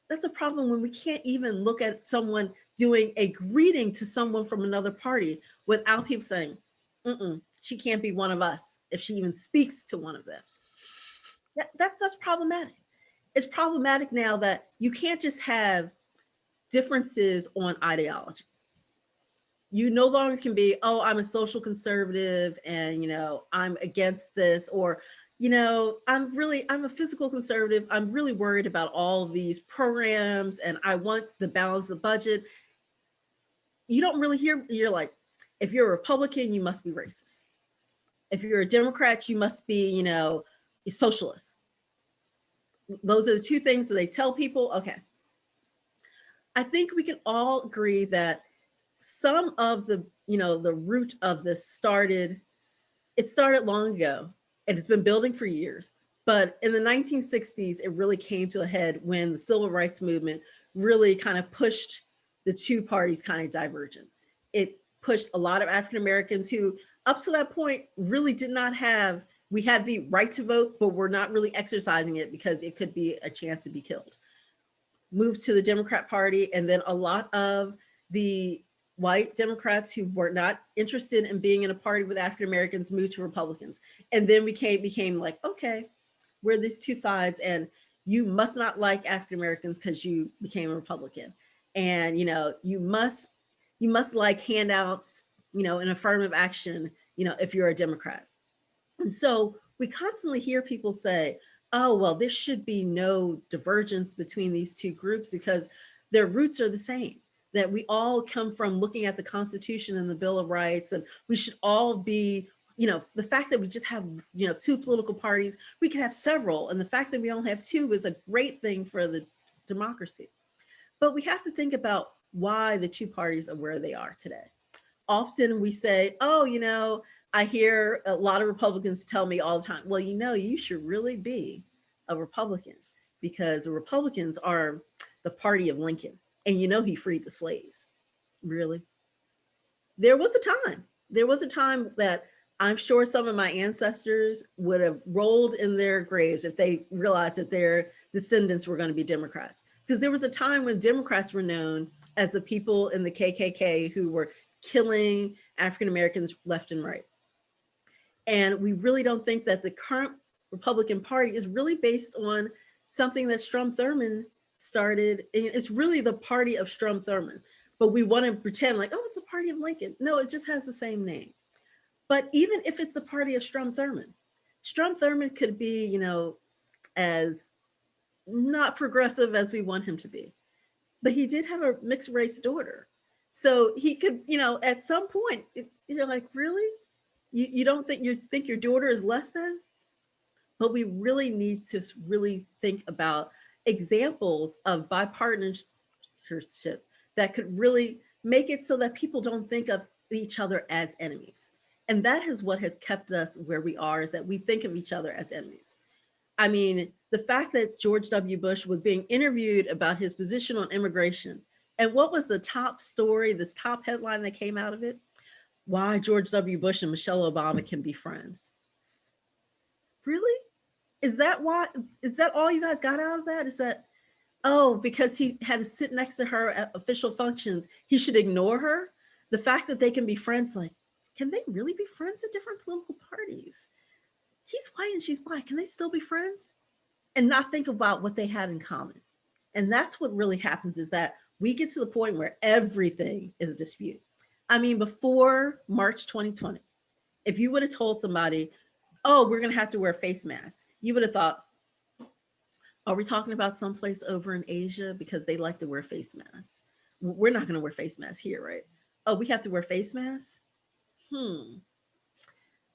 That's a problem when we can't even look at someone doing a greeting to someone from another party without people saying, she can't be one of us if she even speaks to one of them. That's problematic. It's problematic now that you can't just have differences on ideology. You no longer can be, oh, I'm a social conservative and, I'm against this, or, I'm a physical conservative. I'm really worried about all of these programs and I want the balance of the budget. You don't really hear, you're like, if you're a Republican, you must be racist. If you're a Democrat, you must be, a socialist. Those are the two things that they tell people. Okay. I think we can all agree that some of the, the root of this started long ago and it's been building for years. But in the 1960s, it really came to a head when the civil rights movement really kind of pushed the two parties kind of divergent. It pushed a lot of African Americans who up to that point really did not have, we had the right to vote, but we're not really exercising it because it could be a chance to be killed. Moved to the Democrat Party, and then a lot of the white Democrats who were not interested in being in a party with African Americans moved to Republicans. And then we became like, okay, we're these two sides and you must not like African Americans because you became a Republican. And, you must like handouts, and affirmative action, if you're a Democrat. And so we constantly hear people say, oh, well, there should be no divergence between these two groups because their roots are the same, that we all come from looking at the Constitution and the Bill of Rights, and we should all be, the fact that we just have, two political parties, we can have several. And the fact that we only have two is a great thing for the democracy. But we have to think about why the two parties are where they are today. Often we say, oh, I hear a lot of Republicans tell me all the time, well, you should really be a Republican because the Republicans are the party of Lincoln. And he freed the slaves. Really? There was a time that I'm sure some of my ancestors would have rolled in their graves if they realized that their descendants were going to be Democrats. Because there was a time when Democrats were known as the people in the KKK who were killing African Americans left and right. And we really don't think that the current Republican Party is really based on something that Strom Thurmond started. And it's really the party of Strom Thurmond, but we want to pretend like, oh, it's a party of Lincoln. No, it just has the same name. But even if it's the party of Strom Thurmond could be, as not progressive as we want him to be, but he did have a mixed race daughter. So he could, at some point, like, really? You don't think your daughter is less than? But we really need to really think about examples of bipartisanship that could really make it so that people don't think of each other as enemies. And that is what has kept us where we are, is that we think of each other as enemies. I mean, the fact that George W. Bush was being interviewed about his position on immigration, and what was the top story, this top headline that came out of it? Why George W. Bush and Michelle Obama can be friends. Really? Is that all you guys got out of that? Is that, oh, because he had to sit next to her at official functions, he should ignore her? The fact that they can be friends, like, can they really be friends at different political parties? He's white and she's black. Can they still be friends? And not think about what they had in common. And that's what really happens, is that we get to the point where everything is a dispute. I mean, before March 2020, if you would have told somebody, oh, we're going to have to wear face masks, you would have thought, are we talking about someplace over in Asia because they like to wear face masks? We're not going to wear face masks here, right? Oh, we have to wear face masks? I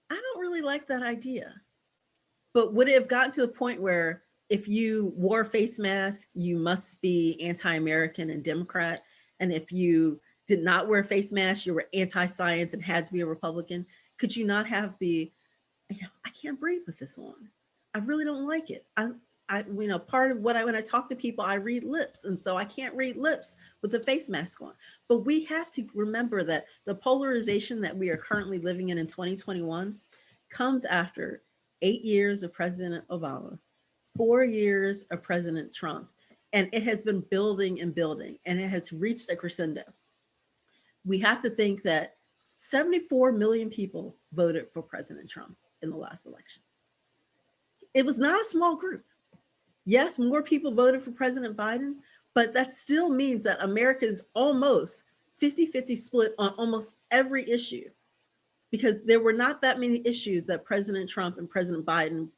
don't really like that idea. But would it have gotten to the point where if you wore a face mask, you must be anti-American and Democrat? And if you did not wear a face mask, you were anti-science and had to be a Republican? Could you not have the, I can't breathe with this on. I really don't like it. I part of what when I talk to people, I read lips. And so I can't read lips with the face mask on. But we have to remember that the polarization that we are currently living in 2021 comes after 8 years of President Obama, 4 years of President Trump. And it has been building and building, and it has reached a crescendo. We have to think that 74 million people voted for President Trump in the last election. It was not a small group. Yes, more people voted for President Biden, but that still means that America is almost 50-50 split on almost every issue, because there were not that many issues that President Trump and President Biden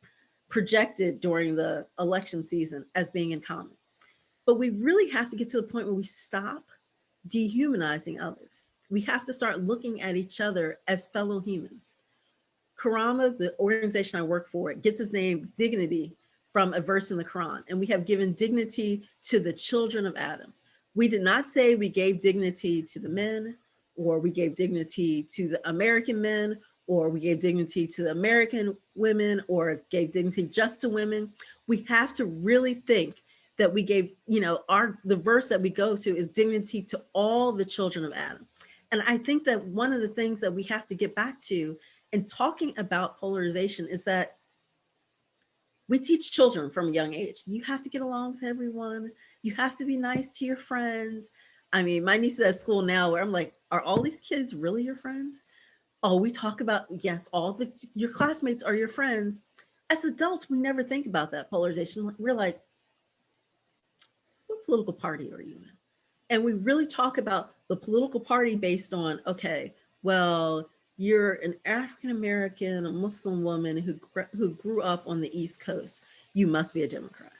projected during the election season as being in common. But we really have to get to the point where we stop dehumanizing others. We have to start looking at each other as fellow humans. Karamah, the organization I work for, it gets its name dignity from a verse in the Quran. And we have given dignity to the children of Adam. We did not say we gave dignity to the men, or we gave dignity to the American men, or we gave dignity to the American women, or gave dignity just to women. We have to really think that we gave, the verse that we go to is dignity to all the children of Adam. And I think that one of the things that we have to get back to in talking about polarization is that we teach children from a young age. You have to get along with everyone. You have to be nice to your friends. I mean, my niece is at school now where I'm like, are all these kids really your friends? Oh, we talk about, yes, your classmates are your friends. As adults, we never think about that polarization. We're like, what political party are you in? And we really talk about the political party based on, okay, well, you're an African-American, a Muslim woman who grew up on the East Coast. You must be a Democrat.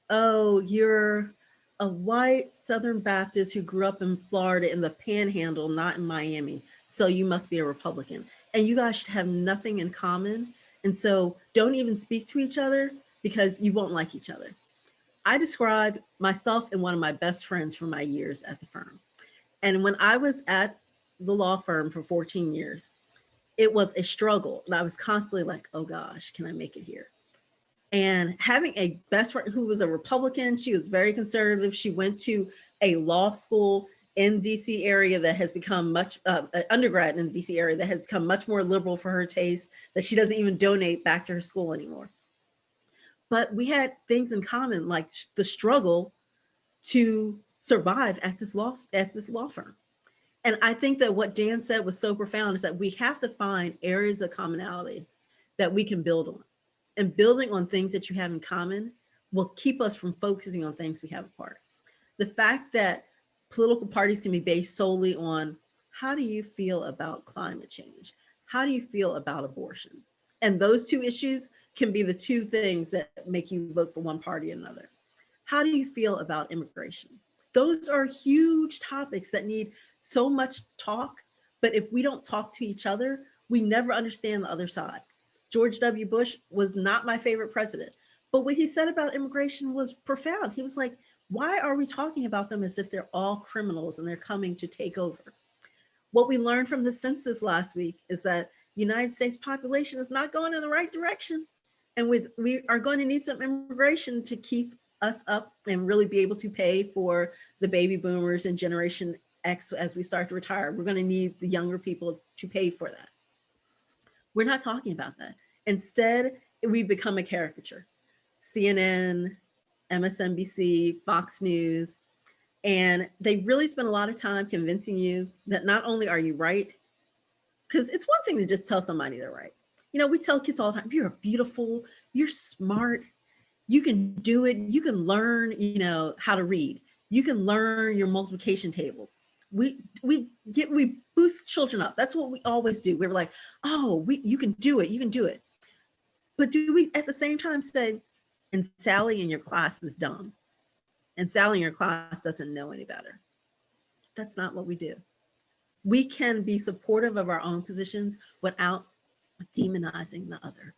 Oh, you're a white Southern Baptist who grew up in Florida in the Panhandle, not in Miami. So you must be a Republican. And you guys should have nothing in common. And so don't even speak to each other because you won't like each other. I described myself and one of my best friends from my years at the firm. And when I was at the law firm for 14 years, it was a struggle. And I was constantly like, oh gosh, can I make it here? And having a best friend who was a Republican, she was very conservative. She went to a law school in DC area that has become much, undergrad in the DC area that has become much more liberal for her taste, that she doesn't even donate back to her school anymore. But we had things in common, like the struggle to survive at this law firm. And I think that what Dan said was so profound is that we have to find areas of commonality that we can build on. And building on things that you have in common will keep us from focusing on things we have apart. The fact that political parties can be based solely on how do you feel about climate change? How do you feel about abortion? And those two issues can be the two things that make you vote for one party or another. How do you feel about immigration? Those are huge topics that need so much talk, but if we don't talk to each other, we never understand the other side. George W. Bush was not my favorite president, but what he said about immigration was profound. He was like, why are we talking about them as if they're all criminals and they're coming to take over? What we learned from the census last week is that United States population is not going in the right direction. And we are going to need some immigration to keep us up and really be able to pay for the baby boomers and Generation X as we start to retire. We're going to need the younger people to pay for that. We're not talking about that. Instead, we become a caricature. CNN, MSNBC, Fox News, and they really spend a lot of time convincing you that not only are you right, because it's one thing to just tell somebody they're right. We tell kids all the time, you're beautiful, you're smart, you can do it, you can learn, how to read, you can learn your multiplication tables. We boost children up. That's what we always do. We're like, oh, you can do it, you can do it. But do we at the same time say, and Sally in your class is dumb, and Sally in your class doesn't know any better? That's not what we do. We can be supportive of our own positions without demonizing the other.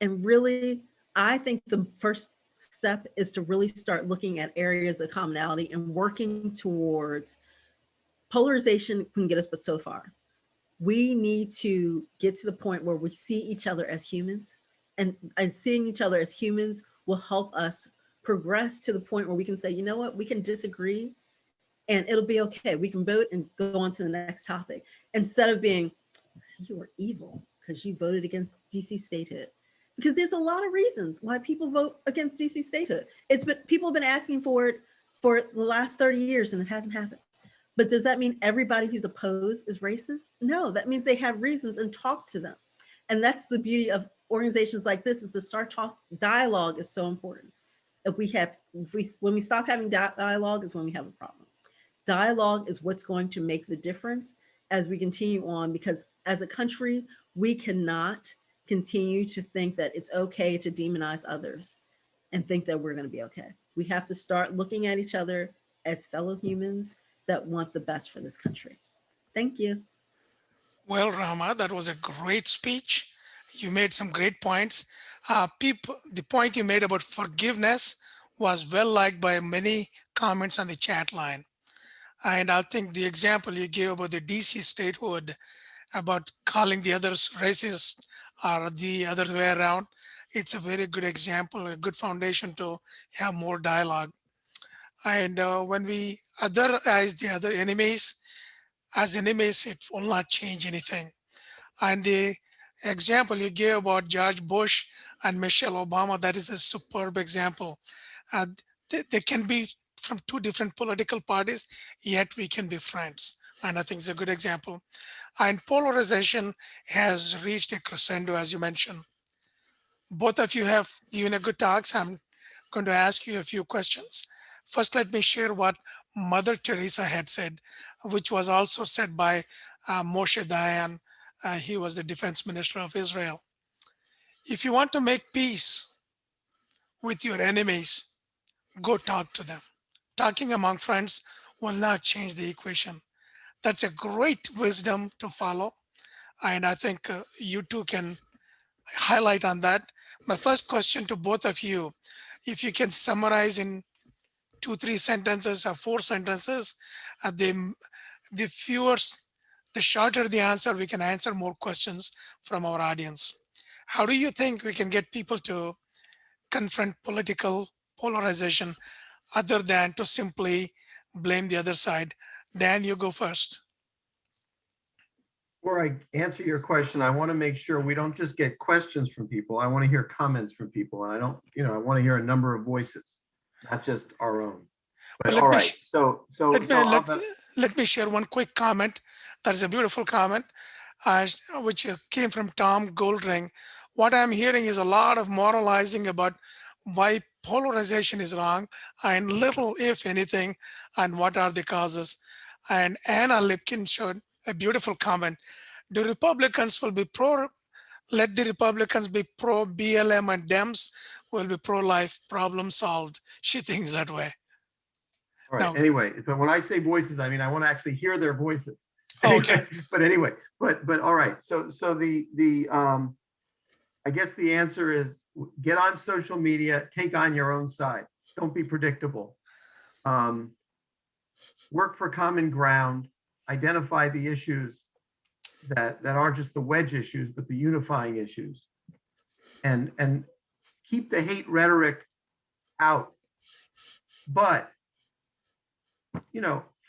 And really, I think the first step is to really start looking at areas of commonality and working towards polarization can get us but so far. We need to get to the point where we see each other as humans, and seeing each other as humans will help us progress to the point where we can say, you know what, we can disagree and it'll be okay. We can vote and go on to the next topic instead of being, you were evil because you voted against DC statehood. Because there's a lot of reasons why people vote against DC statehood. It's been, people have been asking for it for the last 30 years and it hasn't happened. But does that mean everybody who's opposed is racist? No, that means they have reasons and talk to them. And that's the beauty of organizations like this, is to start talk. Dialogue is so important. When we stop having dialogue is when we have a problem. Dialogue is what's going to make the difference as we continue on, because as a country, we cannot continue to think that it's okay to demonize others and think that we're going to be okay. We have to start looking at each other as fellow humans that want the best for this country. Thank you. Well, Rahmah, that was a great speech. You made some great points. The point you made about forgiveness was well liked by many comments on the chat line. And I think the example you gave about the DC statehood, about calling the others racist or the other way around, it's a very good example, a good foundation to have more dialogue. And when we otherize the other enemies, as enemies, it will not change anything. And the example you gave about George Bush and Michelle Obama, that is a superb example. They can be from two different political parties, yet we can be friends. And I think it's a good example. And polarization has reached a crescendo, as you mentioned. Both of you have given a good talks. I'm going to ask you a few questions. First, let me share what Mother Teresa had said, which was also said by Moshe Dayan. He was the defense minister of Israel. If you want to make peace with your enemies, go talk to them. Talking among friends will not change the equation. That's a great wisdom to follow. And I think you two can highlight on that. My first question to both of you, if you can summarize in 2-3 sentences or 4 sentences, the viewers, the shorter the answer, we can answer more questions from our audience. How do you think we can get people to confront political polarization other than to simply blame the other side? Dan, you go first. Before I answer your question, I want to make sure we don't just get questions from people. I want to hear comments from people. And I don't, I want to hear a number of voices, not just our own. But all right, let me share one quick comment. That is a beautiful comment, which came from Tom Goldring. What I'm hearing is a lot of moralizing about why polarization is wrong and little, if anything, on what are the causes. And Anna Lipkin showed a beautiful comment. The Republicans will be let the Republicans be pro BLM and Dems will be pro-life, problem solved. She thinks that way. All right. Now, anyway, but when I say voices, I mean I want to actually hear their voices. Okay. But anyway, but all right. So I guess the answer is get on social media, take on your own side. Don't be predictable. Work for common ground. Identify the issues that aren't just the wedge issues, but the unifying issues, and keep the hate rhetoric out. But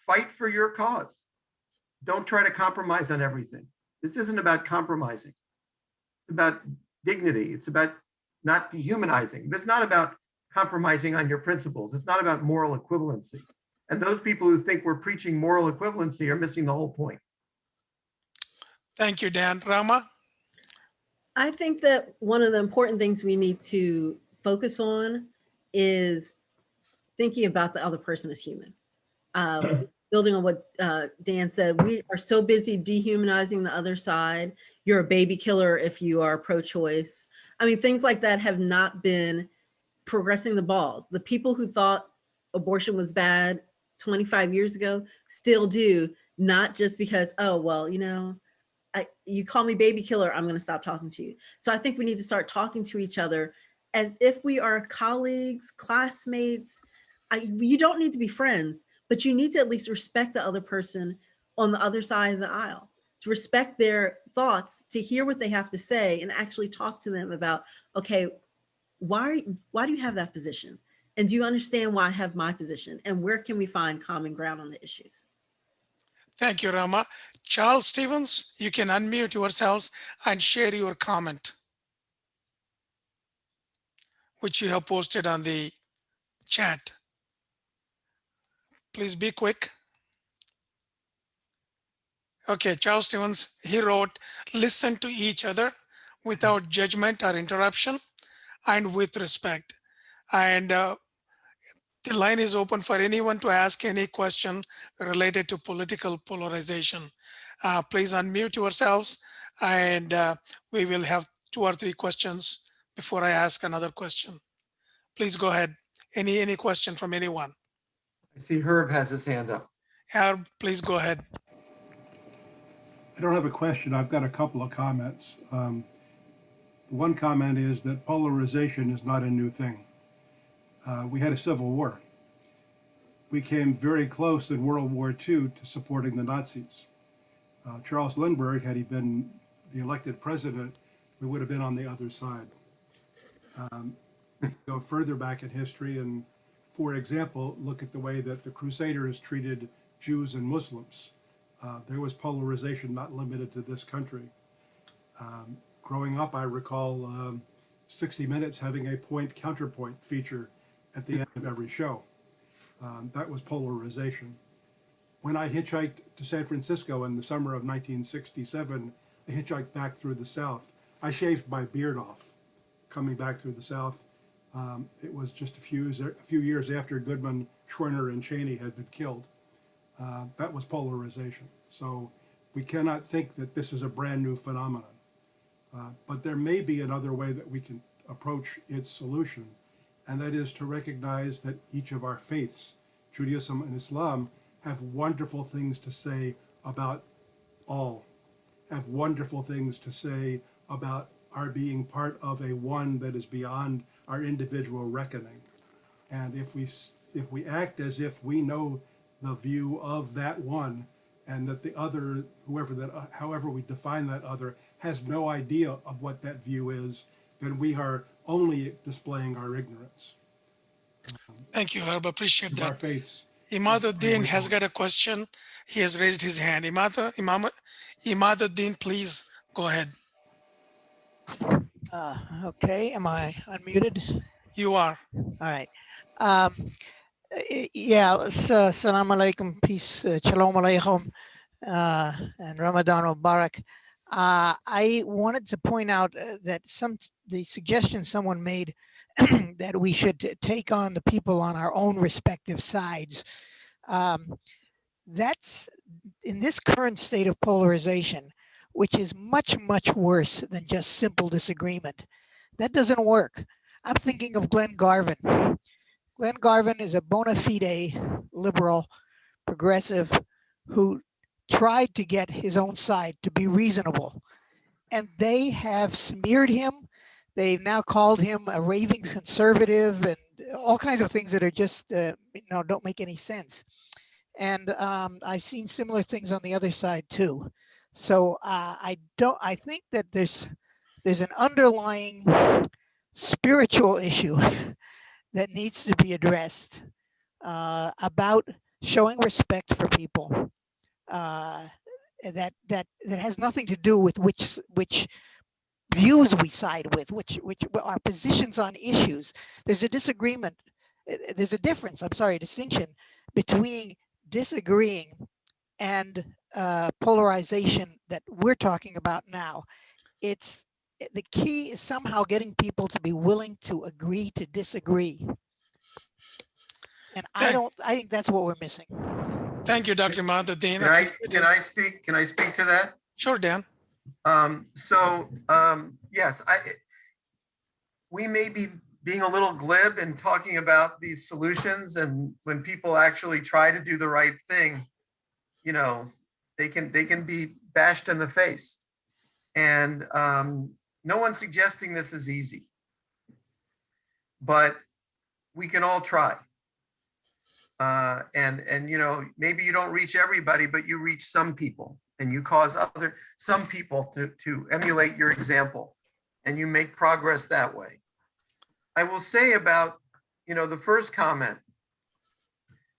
fight for your cause. Don't try to compromise on everything. This isn't about compromising. It's about dignity. It's about not dehumanizing. It's not about compromising on your principles. It's not about moral equivalency. And those people who think we're preaching moral equivalency are missing the whole point. Thank you, Dan. Rahmah? I think that one of the important things we need to focus on is thinking about the other person as human. Building on what Dan said, we are so busy dehumanizing the other side. You're a baby killer if you are pro-choice. I mean, things like that have not been progressing the balls. The people who thought abortion was bad 25 years ago still do, not just because, oh, well, you call me baby killer, I'm going to stop talking to you. So I think we need to start talking to each other as if we are colleagues, classmates. You don't need to be friends, but you need to at least respect the other person on the other side of the aisle, to respect their thoughts, to hear what they have to say and actually talk to them about, okay, why do you have that position? And do you understand why I have my position? And where can we find common ground on the issues? Thank you, Rahmah. Charles Stevens, you can unmute yourselves and share your comment, which you have posted on the chat. Please be quick. Okay, Charles Stevens, he wrote, listen to each other without judgment or interruption and with respect. And the line is open for anyone to ask any question related to political polarization. Please unmute yourselves and we will have 2 or 3 questions before I ask another question. Please go ahead. Any question from anyone? I see Herb has his hand up. Herb, please go ahead. I don't have a question. I've got a couple of comments. One comment is that polarization is not a new thing. We had a civil war. We came very close in World War II to supporting the Nazis. Charles Lindbergh, had he been the elected president, we would have been on the other side. Go further back in history and, for example, look at the way that the Crusaders treated Jews and Muslims. There was polarization not limited to this country. Growing up, I recall 60 Minutes having a point-counterpoint feature at the end of every show. That was polarization. When I hitchhiked to San Francisco in the summer of 1967, I hitchhiked back through the South. I shaved my beard off coming back through the South. It was just a few years after Goodman, Schwerner, and Cheney had been killed. That was polarization. So we cannot think that this is a brand new phenomenon. But there may be another way that we can approach its solution, and that is to recognize that each of our faiths, Judaism and Islam, have wonderful things to say about all, have wonderful things to say about our being part of a one that is beyond our individual reckoning. And if we act as if we know the view of that one, and that the other, however we define that other, has no idea of what that view is, then we are only displaying our ignorance. Thank you, Herb. Appreciate that. Our faiths. Imaduddin has got a question. He has raised his hand. Imaduddin, please go ahead. Okay, am I unmuted? You are. All right. Yeah, salam alaikum, peace, shalom alaikum, and Ramadan Mubarak. I wanted to point out that the suggestion someone made that we should take on the people on our own respective sides. That's in this current state of polarization, which is much, much worse than just simple disagreement. That doesn't work. I'm thinking of Glenn Garvin. Glenn Garvin is a bona fide liberal, progressive, who tried to get his own side to be reasonable. And they have smeared him. They've now called him a raving conservative and all kinds of things that are just, don't make any sense. And I've seen similar things on the other side too. So I think that there's an underlying spiritual issue that needs to be addressed about showing respect for people. That has nothing to do with which views we side with, which our positions on issues. There's a disagreement. There's a difference. Distinction between disagreeing and polarization that we're talking about now. It's the key is somehow getting people to be willing to agree to disagree. And I think that's what we're missing. Thank you, Dr. Imaduddin. Can I speak to that? Sure, Dan. Yes, we may be being a little glib in talking about these solutions, and when people actually try to do the right thing, they can be bashed in the face. And no one's suggesting this is easy, but we can all try. And maybe you don't reach everybody, but you reach some people, and you cause some people to emulate your example, and you make progress that way. I will say about, the first comment,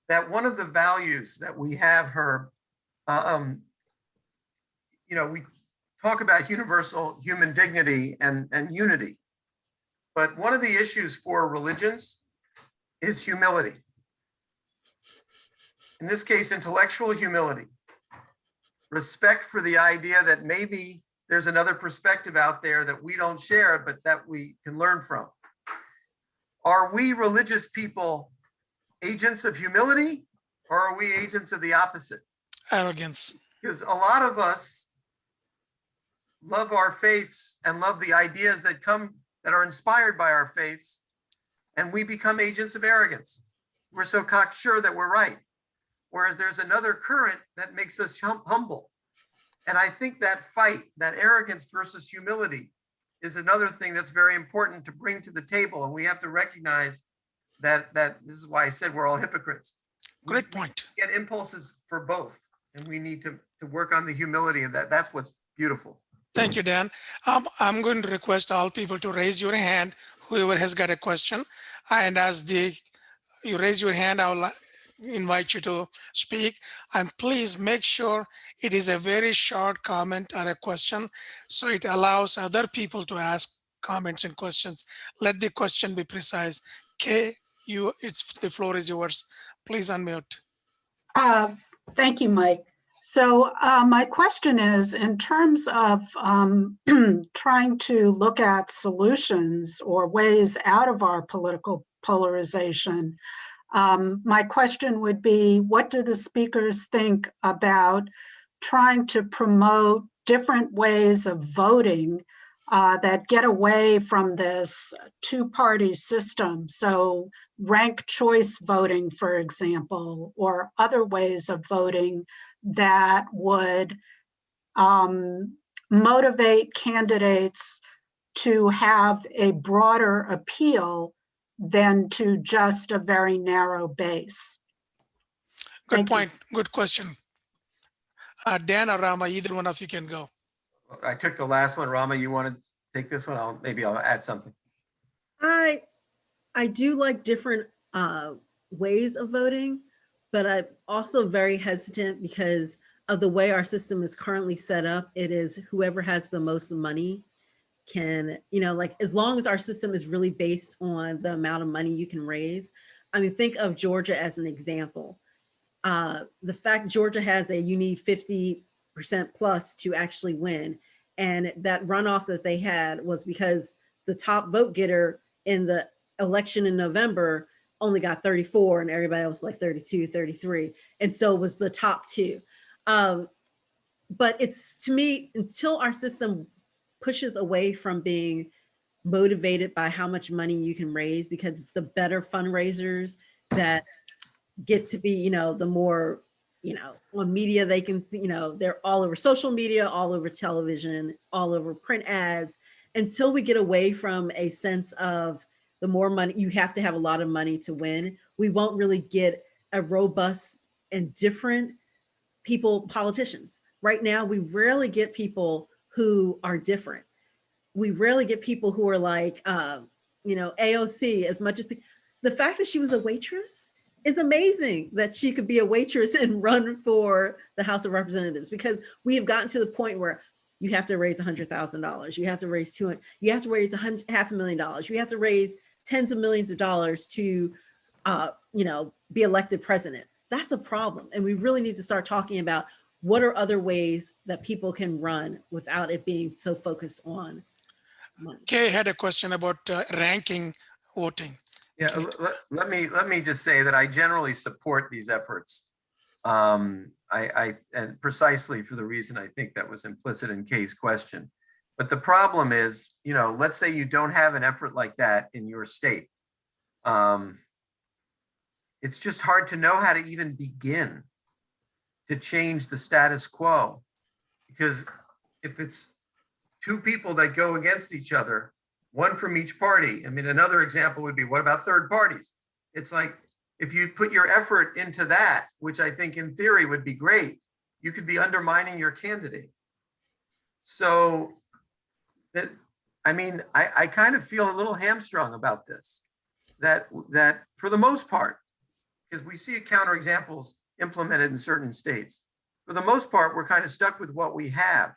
that one of the values that we have, Herb, we talk about universal human dignity and unity, but one of the issues for religions is humility. In this case, intellectual humility, respect for the idea that maybe there's another perspective out there that we don't share, but that we can learn from. Are we religious people agents of humility, or are we agents of the opposite? Arrogance. Because a lot of us love our faiths and love the ideas that are inspired by our faiths, and we become agents of arrogance. We're so cocksure that we're right. Whereas there's another current that makes us humble. And I think that fight, that arrogance versus humility, is another thing that's very important to bring to the table. And we have to recognize that this is why I said we're all hypocrites. Great point. We get impulses for both, and we need to work on the humility, and that's what's beautiful. Thank you, Dan. I'm going to request all people to raise your hand, whoever has got a question. And as you raise your hand, I'll invite you to speak. And please make sure it is a very short comment or a question, so it allows other people to ask comments and questions. Let the question be precise. Kay, the floor is yours. Please unmute. Thank you, Mike. So my question is, in terms of trying to look at solutions or ways out of our political polarization, my question would be, what do the speakers think about trying to promote different ways of voting that get away from this two-party system? So ranked choice voting, for example, or other ways of voting that would motivate candidates to have a broader appeal than to just a very narrow base. Good point. Good question. Dan or Rahmah, either one of you can go. I took the last one. Rahmah, you want to take this one? Maybe I'll add something. I do like different ways of voting, but I'm also very hesitant because of the way our system is currently set up. It is whoever has the most money can, like, as long as our system is really based on the amount of money you can raise. I mean, think of Georgia as an example. The fact Georgia has you need 50% plus to actually win. And that runoff that they had was because the top vote getter in the election in November only got 34 and everybody else like 32, 33. And so it was the top two. But it's, to me, until our system pushes away from being motivated by how much money you can raise, because it's the better fundraisers that get to be, the more, on media they can, they're all over social media, all over television, all over print ads. Until we get away from a sense of the more money, you have to have a lot of money to win, we won't really get a robust and different politicians. Right now, we rarely get people who are different. We rarely get people who are like, AOC, as much as the fact that she was a waitress is amazing, that she could be a waitress and run for the House of Representatives, because we have gotten to the point where you have to raise $100,000. You have to raise $200,000. You have to raise $500,000. You have to raise tens of millions of dollars to, be elected president. That's a problem. And we really need to start talking about what are other ways that people can run without it being so focused on money. Kay had a question about ranking voting. Yeah, let me just say that I generally support these efforts. And precisely for the reason I think that was implicit in Kay's question. But the problem is, let's say you don't have an effort like that in your state. It's just hard to know how to even begin to change the status quo, because if it's two people that go against each other, one from each party. I mean, another example would be, what about third parties? It's like, if you put your effort into that, which I think in theory would be great, you could be undermining your candidate. So that I mean, I kind of feel a little hamstrung about this, that for the most part, because we see counterexamples implemented in certain states, for the most part, we're kind of stuck with what we have.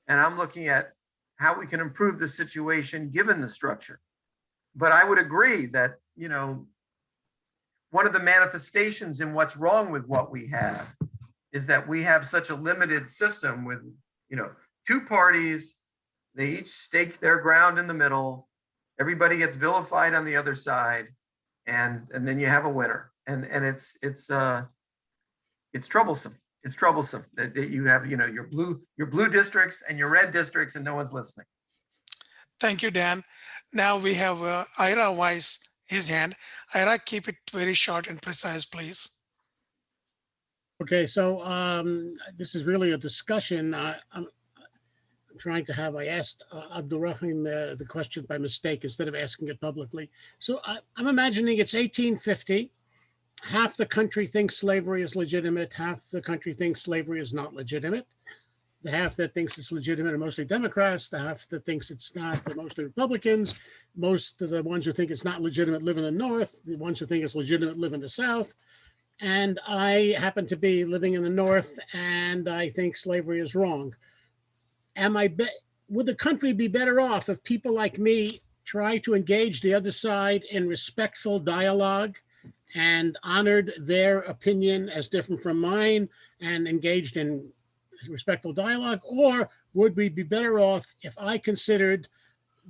And I'm looking at how we can improve the situation given the structure. But I would agree that, you know, one of the manifestations in what's wrong with what we have is that we have such a limited system with, you know, two parties, they each stake their ground in the middle, everybody gets vilified on the other side, and then you have a winner. And it's troublesome. It's troublesome that you have, you know, your blue districts and your red districts and no one's listening. Thank you, Dan. Now we have Ira Weiss, his hand. Ira, keep it very short and precise, please. Okay, so this is really a discussion. I'm trying to have, I asked Abdulrahim the question by mistake instead of asking it publicly. So I'm imagining it's 1850. Half the country thinks slavery is legitimate. Half the country thinks slavery is not legitimate. The half that thinks it's legitimate are mostly Democrats. The half that thinks it's not are mostly Republicans. Most of the ones who think it's not legitimate live in the North. The ones who think it's legitimate live in the South. And I happen to be living in the North, and I think slavery is wrong. Would the country be better off if people like me try to engage the other side in respectful dialogue and honored their opinion as different from mine and engaged in respectful dialogue? Or would we be better off if I considered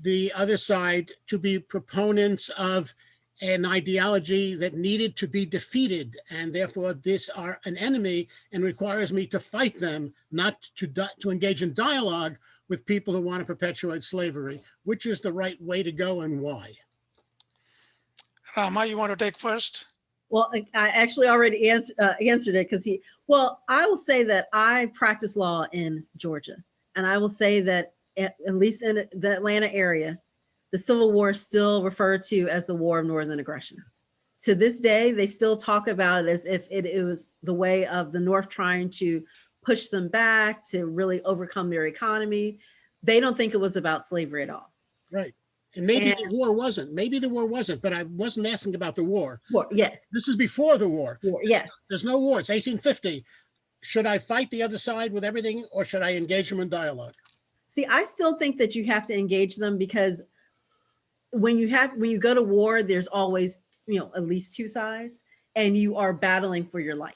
the other side to be proponents of an ideology that needed to be defeated, and therefore this are an enemy and requires me to fight them, not to engage in dialogue with people who want to perpetuate slavery? Which is the right way to go and why? Rahmah, you want to take first? Well, I actually already answered it because I will say that I practice law in Georgia, and I will say that at least in the Atlanta area, the Civil War is still referred to as the War of Northern Aggression. To this day, they still talk about it as if it was the way of the North trying to push them back to really overcome their economy. They don't think it was about slavery at all. Right. And maybe the war wasn't. Maybe the war wasn't, but I wasn't asking about the war. Yeah. This is before the war. Yeah. There's no war. It's 1850. Should I fight the other side with everything, or should I engage them in dialogue? See, I still think that you have to engage them, because when you go to war, there's always, at least two sides, and you are battling for your life.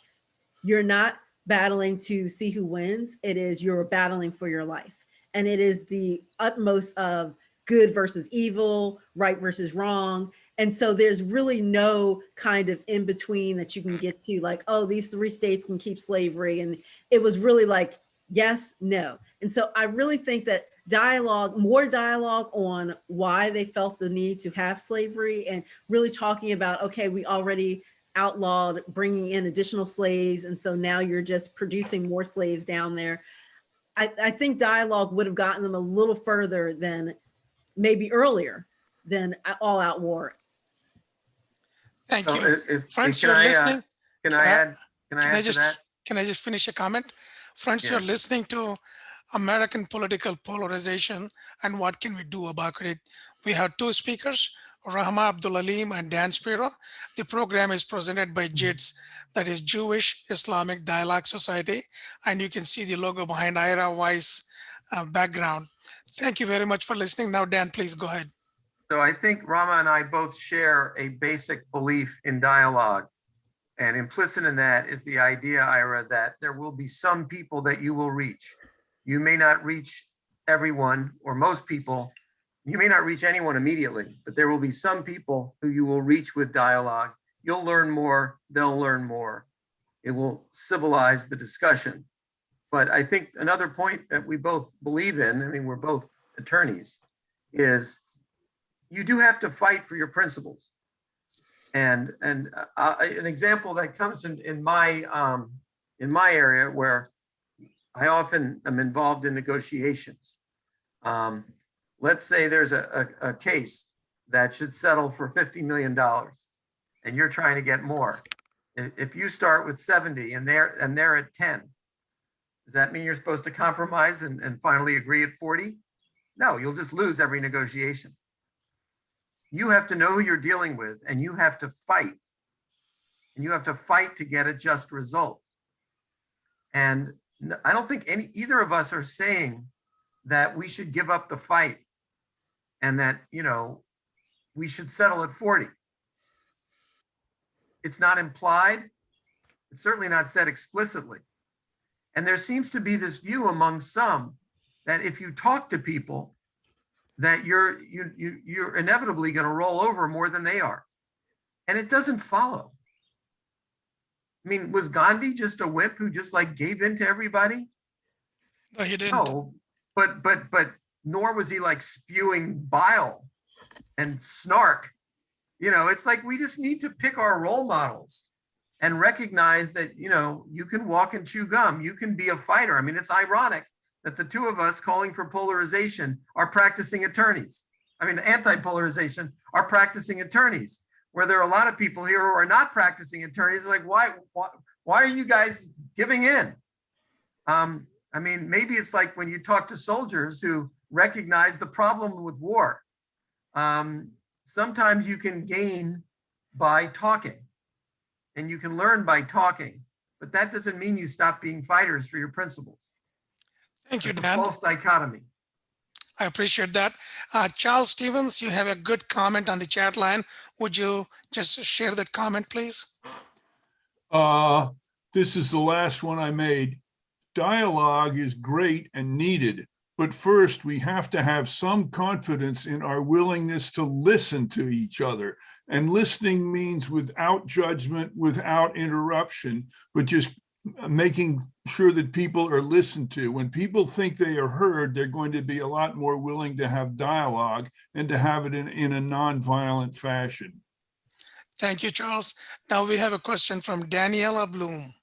You're not battling to see who wins. You're battling for your life. And it is the utmost of good versus evil, right versus wrong. And so there's really no kind of in between that you can get to, like, oh, these 3 states can keep slavery. And it was really like, yes, no. And so I really think that more dialogue on why they felt the need to have slavery, and really talking about, okay, we already outlawed bringing in additional slaves, and so now you're just producing more slaves down there. I think dialogue would have gotten them a little further than maybe earlier than all out war. Thank So you. Friends, you're listening. Can I add to that? Can I just finish a comment? Friends, Yeah. You're listening to American Political Polarization and What Can We Do About It? We have 2 speakers, Rahmah Abdulaleem and Dan Spiro. The program is presented by JIDS, that is Jewish Islamic Dialogue Society, and you can see the logo behind Ira Weiss background. Thank you very much for listening. Now, Dan, please go ahead. So I think Rahmah and I both share a basic belief in dialogue. And implicit in that is the idea, Ira, that there will be some people that you will reach. You may not reach everyone or most people. You may not reach anyone immediately, but there will be some people who you will reach with dialogue. You'll learn more, they'll learn more. It will civilize the discussion. But I think another point that we both believe in, I mean, we're both attorneys, is you do have to fight for your principles. And an example that comes in my area, where I often am involved in negotiations. Let's say there's a case that should settle for $50 million, and you're trying to get more. If you start with 70 and they're at 10, does that mean you're supposed to compromise and finally agree at 40? No, you'll just lose every negotiation. You have to know who you're dealing with, and you have to fight. And you have to fight to get a just result. And I don't think either of us are saying that we should give up the fight and that, we should settle at 40. It's not implied. It's certainly not said explicitly. And there seems to be this view among some that if you talk to people, that you're inevitably going to roll over more than they are. And it doesn't follow. I mean, was Gandhi just a wimp who just like gave in to everybody? No, he didn't. No, but nor was he like spewing bile and snark. It's like we just need to pick our role models and recognize that, you can walk and chew gum. You can be a fighter. I mean, it's ironic that the two of us calling for polarization are practicing attorneys. I mean, anti-polarization are practicing attorneys, where there are a lot of people here who are not practicing attorneys. Like, why are you guys giving in? I mean, maybe it's like when you talk to soldiers who recognize the problem with war. Sometimes you can gain by talking, and you can learn by talking, but that doesn't mean you stop being fighters for your principles. Thank you, It's a Dan. false dichotomy. I appreciate that. Charles Stevens, you have a good comment on the chat line. Would you just share that comment, please? This is the last one I made. Dialogue is great and needed, but first we have to have some confidence in our willingness to listen to each other. And listening means without judgment, without interruption, but just making sure that people are listened to. When people think they are heard, they're going to be a lot more willing to have dialogue and to have it in a non-violent fashion. Thank you, Charles. Now we have a question from Daniela Bloom.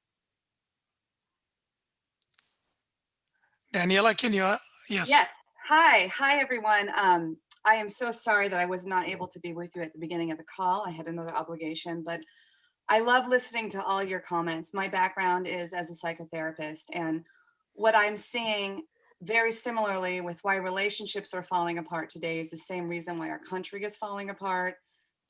Daniela, can you? Yes. Yes. Hi, everyone. I am so sorry that I was not able to be with you at the beginning of the call. I had another obligation, but I love listening to all your comments. My background is as a psychotherapist, and what I'm seeing very similarly with why relationships are falling apart today is the same reason why our country is falling apart.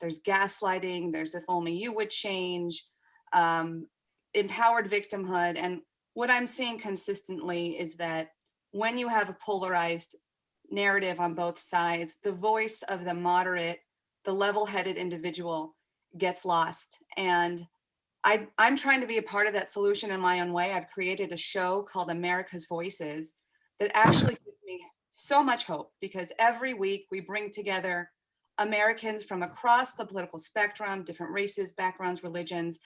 There's gaslighting, there's if only you would change, empowered victimhood. And what I'm seeing consistently is that when you have a polarized narrative on both sides, the voice of the moderate, the level-headed individual gets lost. And I'm trying to be a part of that solution in my own way. I've created a show called America's Voices that actually gives me so much hope, because every week we bring together Americans from across the political spectrum, different races, backgrounds, religions,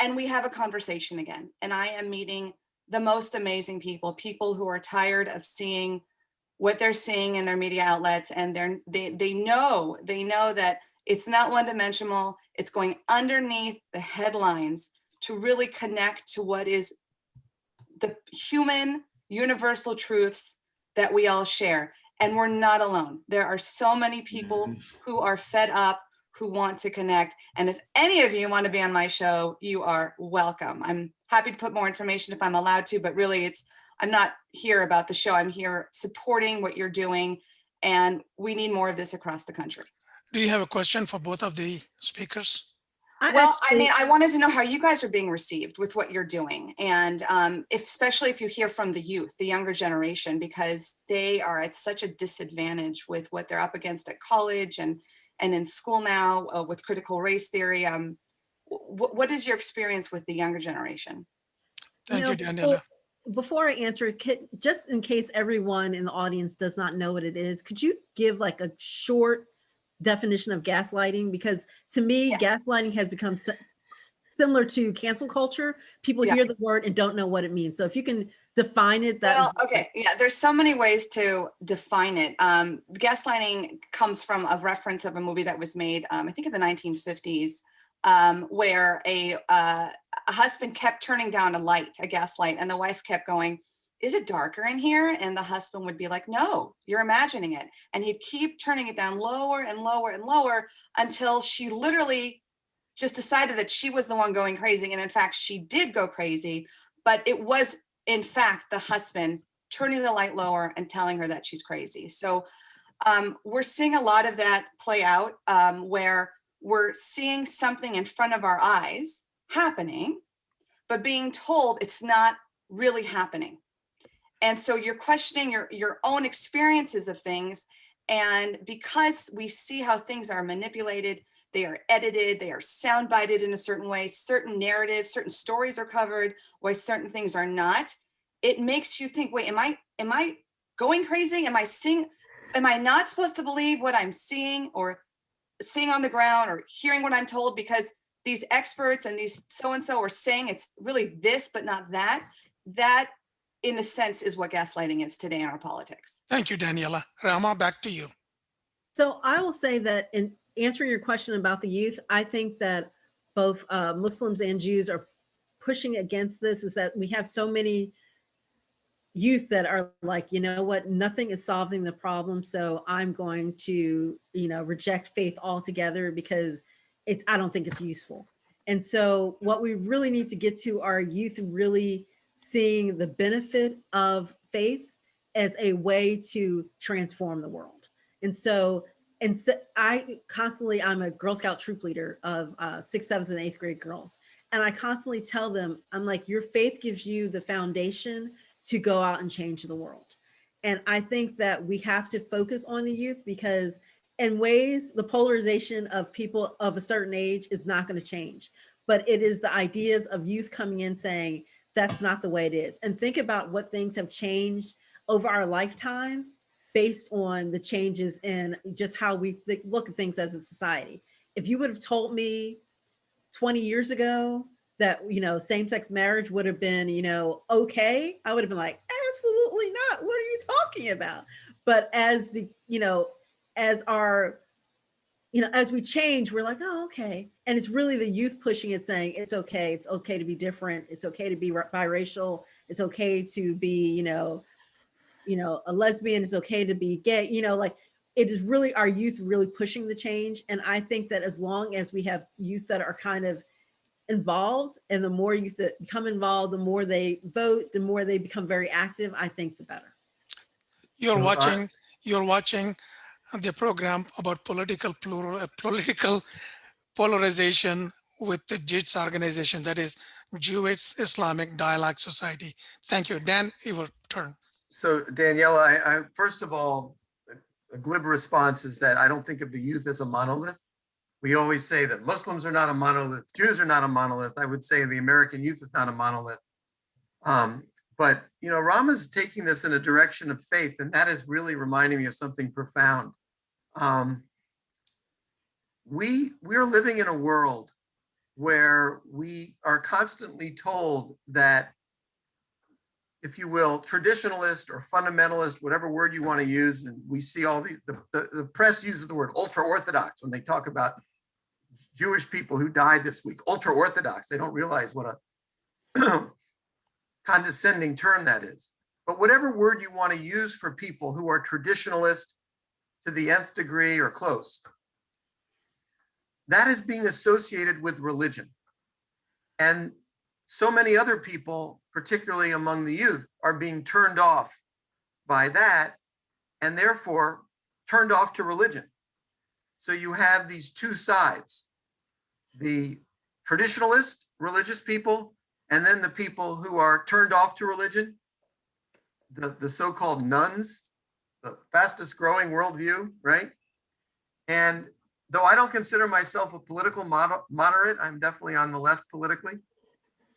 and we have a conversation again. And I am meeting the most amazing people who are tired of seeing what they're seeing in their media outlets, and they know that it's not one-dimensional. It's going underneath the headlines to really connect to what is the human universal truths that we all share. And we're not alone. There are so many people who are fed up, who want to connect. And if any of you want to be on my show, you are welcome. I'm happy to put more information if I'm allowed to, but really I'm not here about the show. I'm here supporting what you're doing, and we need more of this across the country. Do you have a question for both of the speakers? Well, I mean, I wanted to know how you guys are being received with what you're doing. And especially if you hear from the youth, the younger generation, because they are at such a disadvantage with what they're up against at college and in school now with critical race theory. What is your experience with the younger generation? Thank you, Daniela. Before I answer, just in case everyone in the audience does not know what it is, could you give like a short definition of gaslighting? Because to me, yes, gaslighting has become similar to cancel culture. People hear the word and don't know what it means. So if you can define it. Okay. Yeah, there's so many ways to define it. Gaslighting comes from a reference of a movie that was made, I think in the 1950s, where a husband kept turning down a gas light, and the wife kept going, "Is it darker in here?" And the husband would be like, "No, you're imagining it." And he'd keep turning it down lower and lower and lower until she literally just decided that she was the one going crazy. And in fact, she did go crazy, but it was in fact the husband turning the light lower and telling her that she's crazy. So we're seeing a lot of that play out where we're seeing something in front of our eyes happening, but being told it's not really happening. And so you're questioning your own experiences of things. And because we see how things are manipulated, they are edited, they are soundbited in a certain way, certain narratives, certain stories are covered, why certain things are not. It makes you think, wait, am I going crazy? Am I not supposed to believe what I'm seeing or seeing on the ground or hearing what I'm told because these experts and these so-and-so are saying it's really this, but not that? That, in a sense, is what gaslighting is today in our politics. Thank you, Daniela. Rahmah, back to you. So I will say that in answering your question about the youth, I think that both Muslims and Jews are pushing against this, is that we have so many youth that are like, you know what, nothing is solving the problem. So I'm going to, reject faith altogether because I don't think it's useful. And so what we really need to get to are youth really seeing the benefit of faith as a way to transform the world. And so I'm a Girl Scout troop leader of 6th, 7th, and 8th grade girls. And I constantly tell them, I'm like, your faith gives you the foundation to go out and change the world. And I think that we have to focus on the youth because in ways, the polarization of people of a certain age is not going to change. But it is the ideas of youth coming in saying, that's not the way it is. And think about what things have changed over our lifetime based on the changes in just how we look at things as a society. If you would have told me 20 years ago that, same-sex marriage would have been, okay, I would have been like, absolutely not. What are you talking about? But as as we change, we're like, oh, okay. And it's really the youth pushing it, saying it's okay. It's okay to be different. It's okay to be biracial. It's okay to be, a lesbian. It's okay to be gay. It is really our youth really pushing the change. And I think that as long as we have youth that are kind of involved, and the more youth that become involved, the more they vote, the more they become very active, I think the better. You're watching the program about political polarization with the JIDS organization, that is Jewish Islamic Dialogue Society. Thank you. Dan, your turn. So Daniela, I first of all, a glib response is that I don't think of the youth as a monolith. We always say that Muslims are not a monolith, Jews are not a monolith. I would say the American youth is not a monolith. But Rahmah's taking this in a direction of faith, and that is really reminding me of something profound. We're living in a world where we are constantly told that, if you will, traditionalist or fundamentalist, whatever word you want to use, and we see all the press uses the word ultra-Orthodox when they talk about Jewish people who died this week. Ultra-Orthodox, they don't realize what a condescending term that is. But whatever word you want to use for people who are traditionalist to the nth degree or close, that is being associated with religion. And so many other people, particularly among the youth, are being turned off by that and therefore turned off to religion. So you have these two sides, the traditionalist religious people, and then the people who are turned off to religion, the so-called nuns, the fastest growing worldview, right? And though I don't consider myself a political moderate, I'm definitely on the left politically.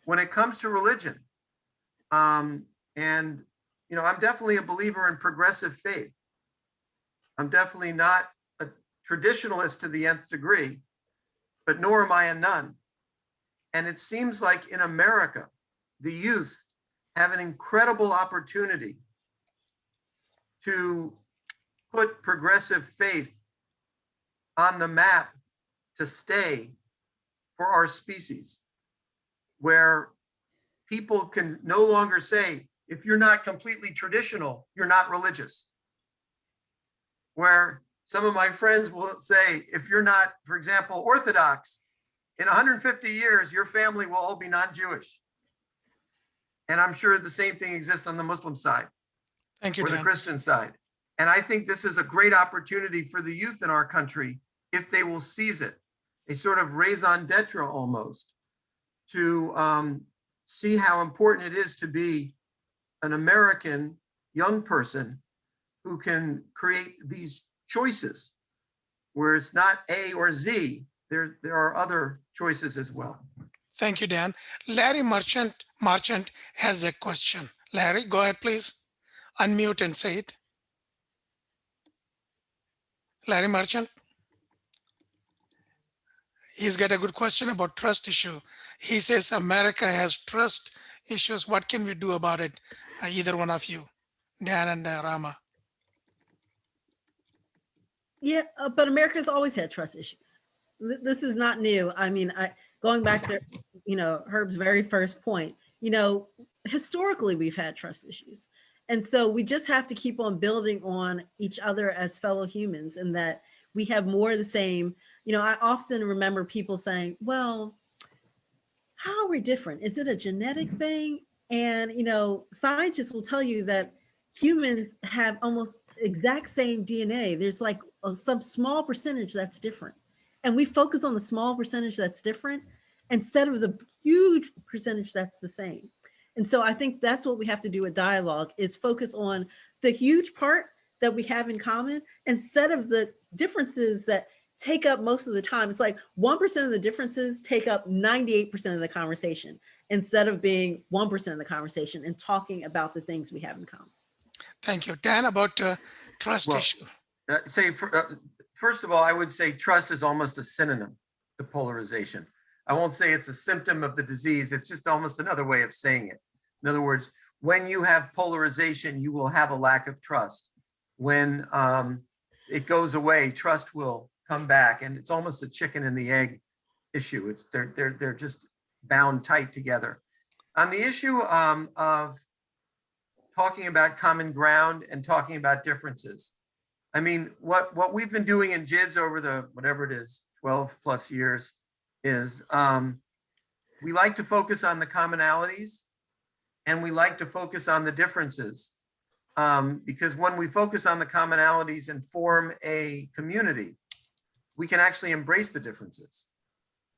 When it comes to religion, I'm definitely a believer in progressive faith. I'm definitely not a traditionalist to the nth degree, but nor am I a nun. And it seems like in America, the youth have an incredible opportunity to put progressive faith on the map to stay for our species, where people can no longer say, if you're not completely traditional, you're not religious. Where some of my friends will say, if you're not, for example, Orthodox, in 150 years, your family will all be non-Jewish. And I'm sure the same thing exists on the Muslim side. Thank you, or the Dan. Christian side. And I think this is a great opportunity for the youth in our country if they will seize it, a sort of raison d'etre almost, to see how important it is to be an American young person who can create these choices where it's not A or Z. There are other choices as well. Thank you, Dan. Larry Merchant has a question. Larry, go ahead, please. Unmute and say it. Larry Merchant. He's got a good question about trust issue. He says America has trust issues. What can we do about it? Either one of you, Dan and Rahmah. Yeah, but America's always had trust issues. This is not new. I mean, going back to, Herb's very first point, historically we've had trust issues. And so we just have to keep on building on each other as fellow humans, and that we have more of the same. I often remember people saying, well, how are we different? Is it a genetic thing? And, scientists will tell you that humans have almost exact same DNA. There's like some small percentage that's different. And we focus on the small percentage that's different instead of the huge percentage that's the same. And so I think that's what we have to do with dialogue, is focus on the huge part that we have in common instead of the differences that take up most of the time. It's like 1% of the differences take up 98% of the conversation instead of being 1% of the conversation and talking about the things we have in common. Thank you. Dan, about trust issue. First of all, I would say trust is almost a synonym to polarization. I won't say it's a symptom of the disease. It's just almost another way of saying it. In other words, when you have polarization, you will have a lack of trust. When it goes away, trust will come back, and it's almost a chicken and the egg issue. They're just bound tight together. On the issue of talking about common ground and talking about differences, I mean, what we've been doing in JIDS over the, whatever it is, 12 plus years, is we like to focus on the commonalities and we like to focus on the differences. Because when we focus on the commonalities and form a community, we can actually embrace the differences.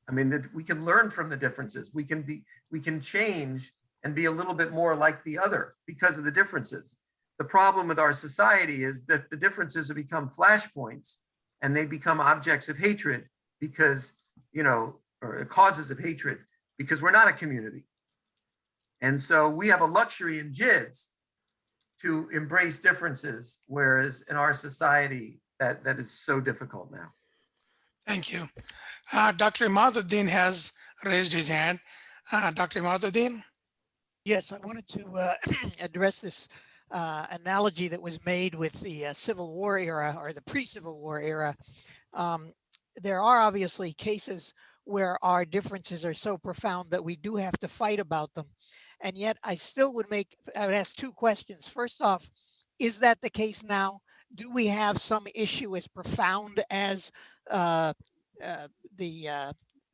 I mean, we can learn from the differences. We can change and be a little bit more like the other because of the differences. The problem with our society is that the differences have become flashpoints and they become objects of hatred because, or causes of hatred, because we're not a community. And so we have a luxury in JIDS to embrace differences, whereas in our society, that is so difficult now. Thank you. Dr. Imaduddin has raised his hand. Dr. Imaduddin? Yes, I wanted to address this analogy that was made with the Civil War era, or the pre-Civil War era. There are obviously cases where our differences are so profound that we do have to fight about them. And yet I would ask two questions. First off, is that the case now? Do we have some issue as profound as the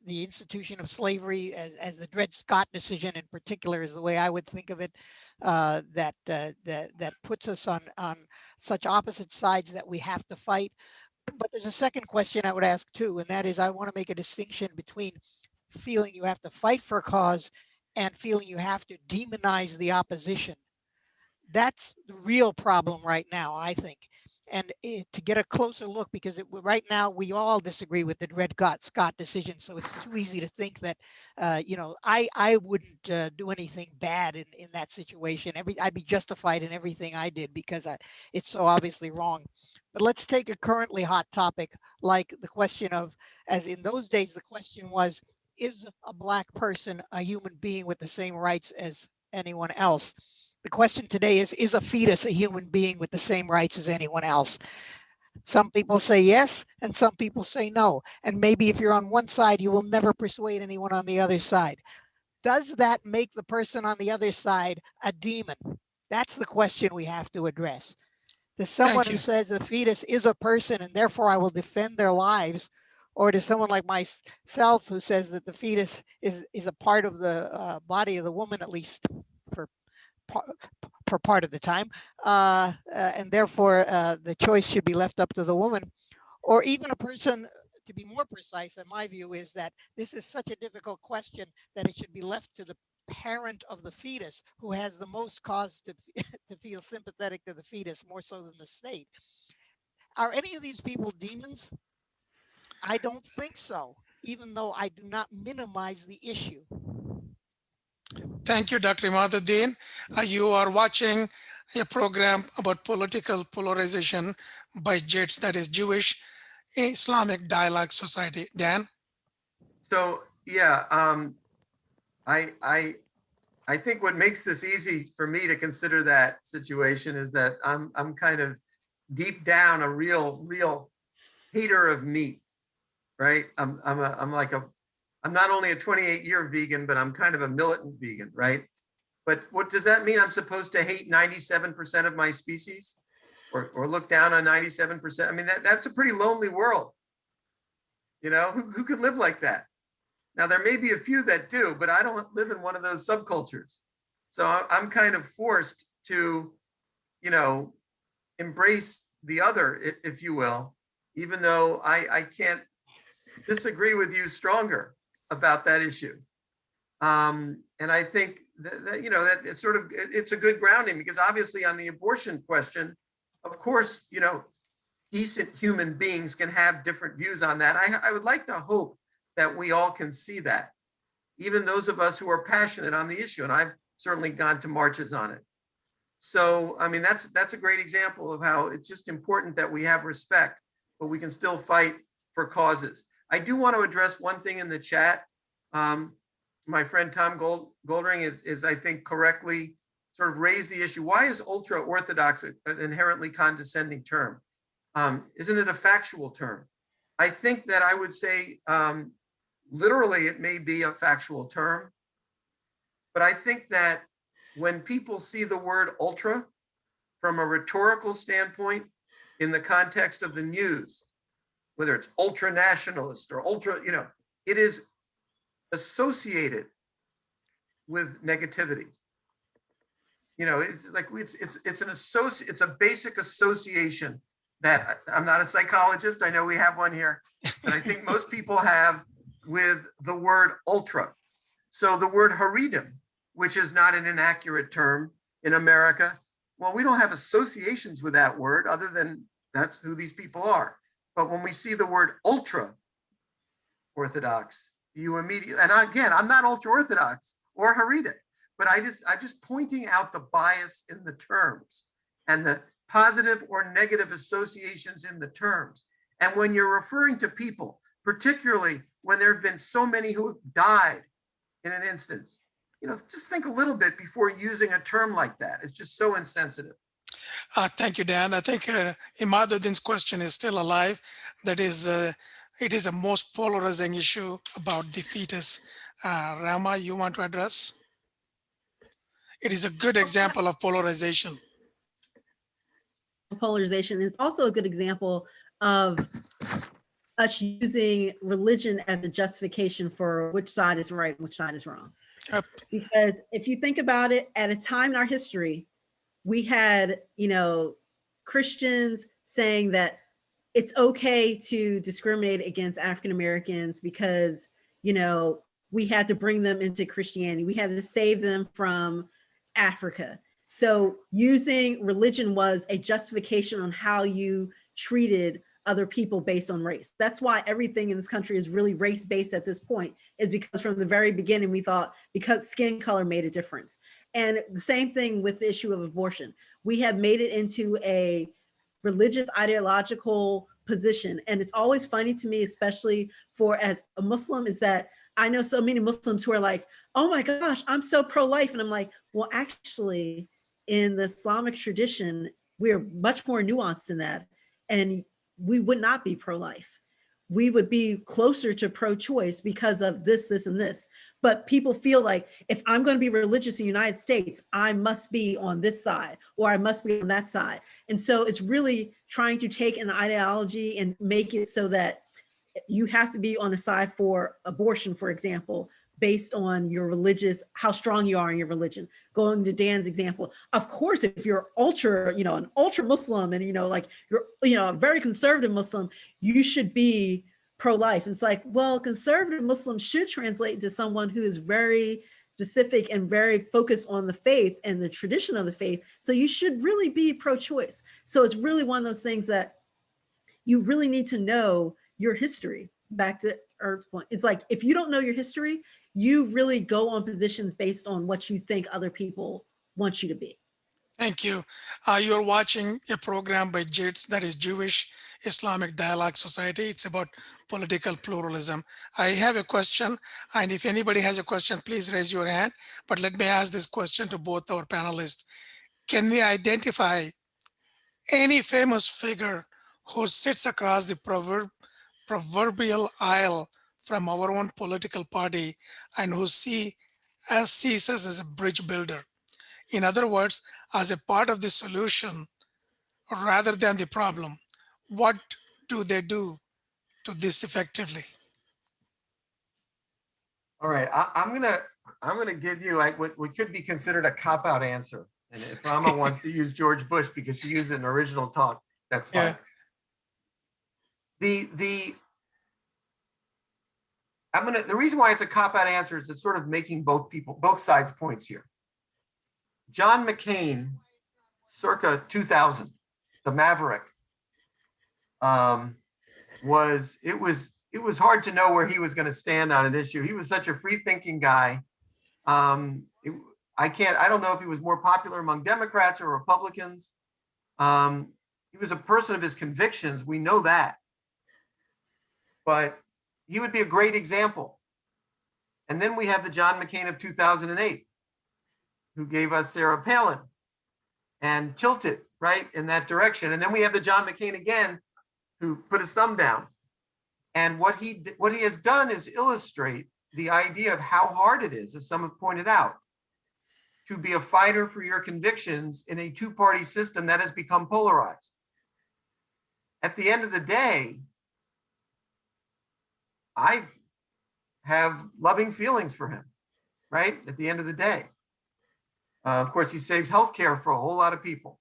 institution of slavery, as the Dred Scott decision in particular is the way I would think of it, that puts us on such opposite sides that we have to fight? But there's a second question I would ask too, and that is, I want to make a distinction between feeling you have to fight for a cause and feeling you have to demonize the opposition. That's the real problem right now, I think. And to get a closer look, because right now we all disagree with the Dred Scott decision, so it's too easy to think that, I wouldn't do anything bad in that situation. I'd be justified in everything I did because it's so obviously wrong. But let's take a currently hot topic, like the question of, as in those days, the question was, is a Black person a human being with the same rights as anyone else? The question today is a fetus a human being with the same rights as anyone else? Some people say yes, and some people say no. And maybe if you're on one side, you will never persuade anyone on the other side. Does that make the person on the other side a demon? That's the question we have to address. To someone who says the fetus is a person and therefore I will defend their lives, or to someone like myself who says that the fetus is a part of the body of the woman, at least for for part of the time, and therefore the choice should be left up to the woman, or even a person. To be more precise, in my view, is that this is such a difficult question that it should be left to the parent of the fetus, who has the most cause to, to feel sympathetic to the fetus, more so than the state. Are any of these people demons? I don't think so, even though I do not minimize the issue. Thank you, Dr. Imaduddin. You are watching a program about political polarization by JIDS, that is Jewish Islamic Dialogue Society. Dan? So yeah, I think what makes this easy for me to consider that situation is that I'm kind of deep down a real hater of meat, right? I'm not only a 28-year vegan, but I'm kind of a militant vegan, right? But what does that mean? I'm supposed to hate 97% of my species, or look down on 97%? I mean, that's a pretty lonely world. You know, who could live like that? Now, there may be a few that do, but I don't live in one of those subcultures. So I'm kind of forced to, you know, embrace the other, if you will, even though I can't disagree with you stronger about that issue. And I think that, you know, that it's sort of, it's a good grounding, because obviously on the abortion question, of course, you know, decent human beings can have different views on that. I would like to hope that we all can see that, even those of us who are passionate on the issue, and I've certainly gone to marches on it. So, I mean, that's a great example of how it's just important that we have respect, but we can still fight for causes. I do want to address one thing in the chat. My friend Tom Goldring is I think correctly sort of raised the issue. Why is ultra-Orthodox an inherently condescending term? Isn't it a factual term? I think that I would say literally it may be a factual term, but I think that when people see the word ultra from a rhetorical standpoint in the context of the news, whether it's ultra nationalist or ultra, you know, it is associated with negativity. You know, it's like it's a basic association that I'm not a psychologist. I know we have one here, but I think most people have with the word ultra. So the word Haredim, which is not an inaccurate term in America, well, we don't have associations with that word other than that's who these people are. But when we see the word ultra Orthodox, you immediately, and again, I'm not ultra Orthodox or Haredim, but I'm just pointing out the bias in the terms and the positive or negative associations in the terms. And when you're referring to people, particularly when there have been so many who have died in an instance, you know, just think a little bit before using a term like that. It's just so insensitive. Thank you, Dan. I think Imaduddin's question is still alive. That is, it is a most polarizing issue about the fetus. Rahmah, you want to address? It is a good example of polarization. Polarization is also a good example of us using religion as a justification for which side is right and which side is wrong. Yep. Because if you think about it, at a time in our history, we had, you know, Christians saying that it's okay to discriminate against African Americans because, you know, we had to bring them into Christianity. We had to save them from Africa. So using religion was a justification on how you treated other people based on race. That's why everything in this country is really race-based at this point, is because from the very beginning, we thought because skin color made a difference. And the same thing with the issue of abortion. We have made it into a religious ideological position. And it's always funny to me, especially for as a Muslim, is that I know so many Muslims who are like, oh my gosh, I'm so pro-life. And I'm like, well, actually, in the Islamic tradition, we're much more nuanced than that. And we would not be pro-life. We would be closer to pro-choice because of this, this, and this. But people feel like if I'm going to be religious in the United States, I must be on this side or I must be on that side. And so it's really trying to take an ideology and make it so that you have to be on the side for abortion, for example, based on your religious, how strong you are in your religion. Going to Dan's example, of course, if you're ultra, an ultra Muslim and, like you're, a very conservative Muslim, you should be pro-life. And it's like, well, conservative Muslims should translate to someone who is very specific and very focused on the faith and the tradition of the faith. So you should really be pro-choice. So it's really one of those things that you really need to know your history. Back to Earth's point, it's like, if you don't know your history, you really go on positions based on what you think other people want you to be. Thank you. You're watching a program by JIDS, that is Jewish Islamic Dialogue Society. It's about political pluralism. I have a question, and if anybody has a question, please raise your hand. But let me ask this question to both our panelists. Can we identify any famous figure who sits across the proverbial aisle from our own political party and who sees us as a bridge builder? In other words, as a part of the solution rather than the problem? What do they do to this effectively? All right, I'm gonna give you what could be considered a cop-out answer. And if Rahmah wants to use George Bush because she used it in original talk, that's fine. Yeah. The reason why it's a cop-out answer is it's sort of making both sides' points here. John McCain, circa 2000, the Maverick, it was hard to know where he was going to stand on an issue. He was such a free-thinking guy. I don't know if he was more popular among Democrats or Republicans. He was a person of his convictions. We know that. But he would be a great example. And then we have the John McCain of 2008, who gave us Sarah Palin and tilted right in that direction. And then we have the John McCain again, who put his thumb down. And what he has done is illustrate the idea of how hard it is, as some have pointed out, to be a fighter for your convictions in a two-party system that has become polarized. At the end of the day, I have loving feelings for him, right? At the end of the day. Of course, he saved healthcare for a whole lot of people.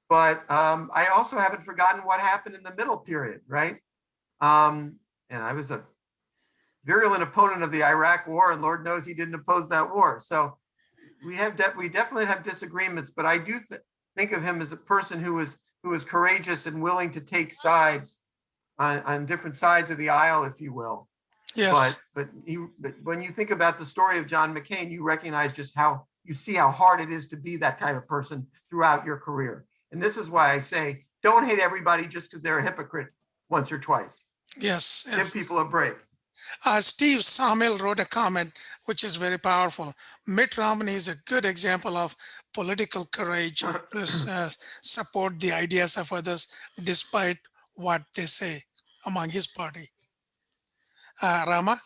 But I also haven't forgotten what happened in the middle period, right? And I was a virulent opponent of the Iraq War, and Lord knows he didn't oppose that war. So we definitely have disagreements, but I do think of him as a person who was courageous and willing to take sides on different sides of the aisle, if you will. Yes. But when you think about the story of John McCain, you recognize just you see how hard it is to be that kind of person throughout your career. And this is why I say, don't hate everybody just because they're a hypocrite once or twice. Yes. Give people a break. Steve Samil wrote a comment which is very powerful. Mitt Romney is a good example of political courage to support the ideas of others despite what they say among his party. Rahmah?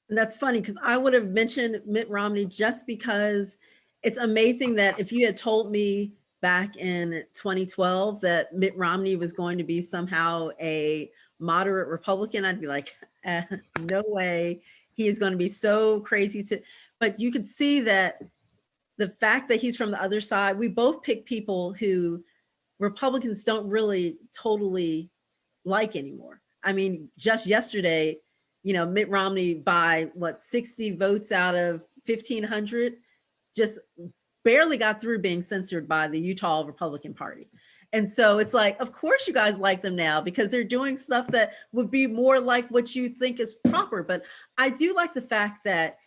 And that's funny because I would have mentioned Mitt Romney just because it's amazing that if you had told me back in 2012 that Mitt Romney was going to be somehow a moderate Republican, I'd be like, no way. He is going to be so crazy but you could see that the fact that he's from the other side, we both pick people who Republicans don't really totally like anymore. I mean, just yesterday, Mitt Romney by 60 votes out of 1,500, just barely got through being censored by the Utah Republican Party. And so it's like, of course you guys like them now because they're doing stuff that would be more like what you think is proper. But I do like the fact that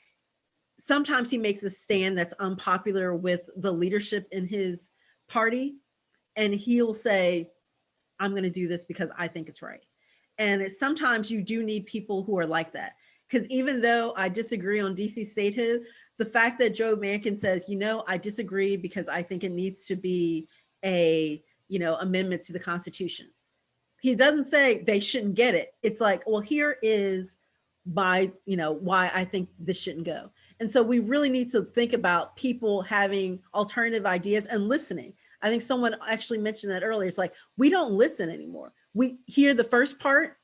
sometimes he makes a stand that's unpopular with the leadership in his party. And he'll say, I'm going to do this because I think it's right. And sometimes you do need people who are like that. Because even though I disagree on DC statehood, the fact that Joe Manchin says, I disagree because I think it needs to be a, amendment to the Constitution. He doesn't say they shouldn't get it. It's like, well, here is why I think this shouldn't go. And so we really need to think about people having alternative ideas and listening. I think someone actually mentioned that earlier. It's like, we don't listen anymore. We hear the first part,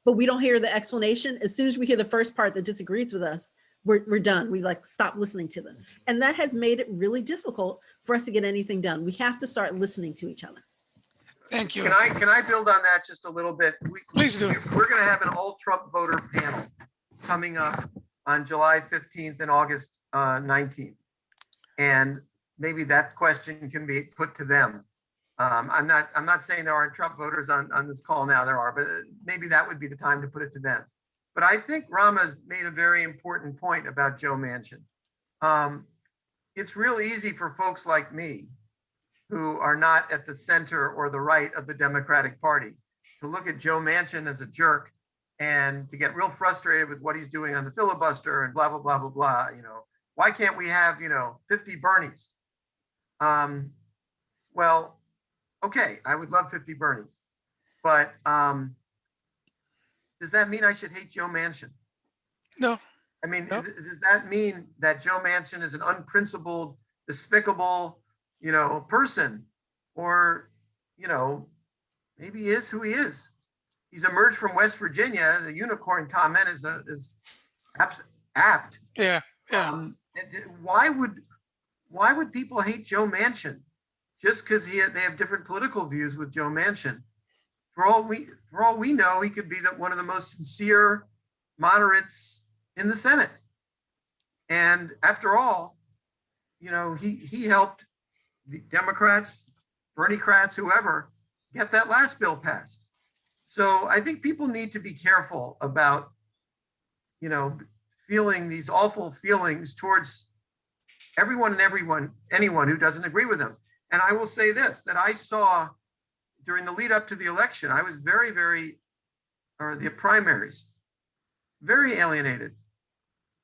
but we don't hear the explanation. As soon as we hear the first part that disagrees with us, we're done. We like stop listening to them. And that has made it really difficult for us to get anything done. We have to start listening to each other. Thank you. Can I build on that just a little bit? Please do. We're going to have an all Trump voter panel coming up on July 15th and August 19th. And maybe that question can be put to them. I'm not saying there aren't Trump voters on this call now, there are, but maybe that would be the time to put it to them. But I think Rahmah's made a very important point about Joe Manchin. It's real easy for folks like me who are not at the center or the right of the Democratic Party to look at Joe Manchin as a jerk and to get real frustrated with what he's doing on the filibuster and blah, blah, blah, blah, blah. You know, why can't we have, 50 Bernies? Well, okay, I would love 50 Bernies, but does that mean I should hate Joe Manchin? No. I mean, no. Does that mean that Joe Manchin is an unprincipled, despicable, person? Or, maybe he is who he is. He's emerged from West Virginia. The unicorn comment is apt. Yeah. Why would people hate Joe Manchin just because they have different political views with Joe Manchin? For all we know, he could be one of the most sincere moderates in the Senate. And after all, he helped the Democrats, Bernie-crats, whoever, get that last bill passed. So I think people need to be careful about, feeling these awful feelings towards everyone and anyone who doesn't agree with them. And I will say this, that I saw during the lead up to the election, I was the primaries, very alienated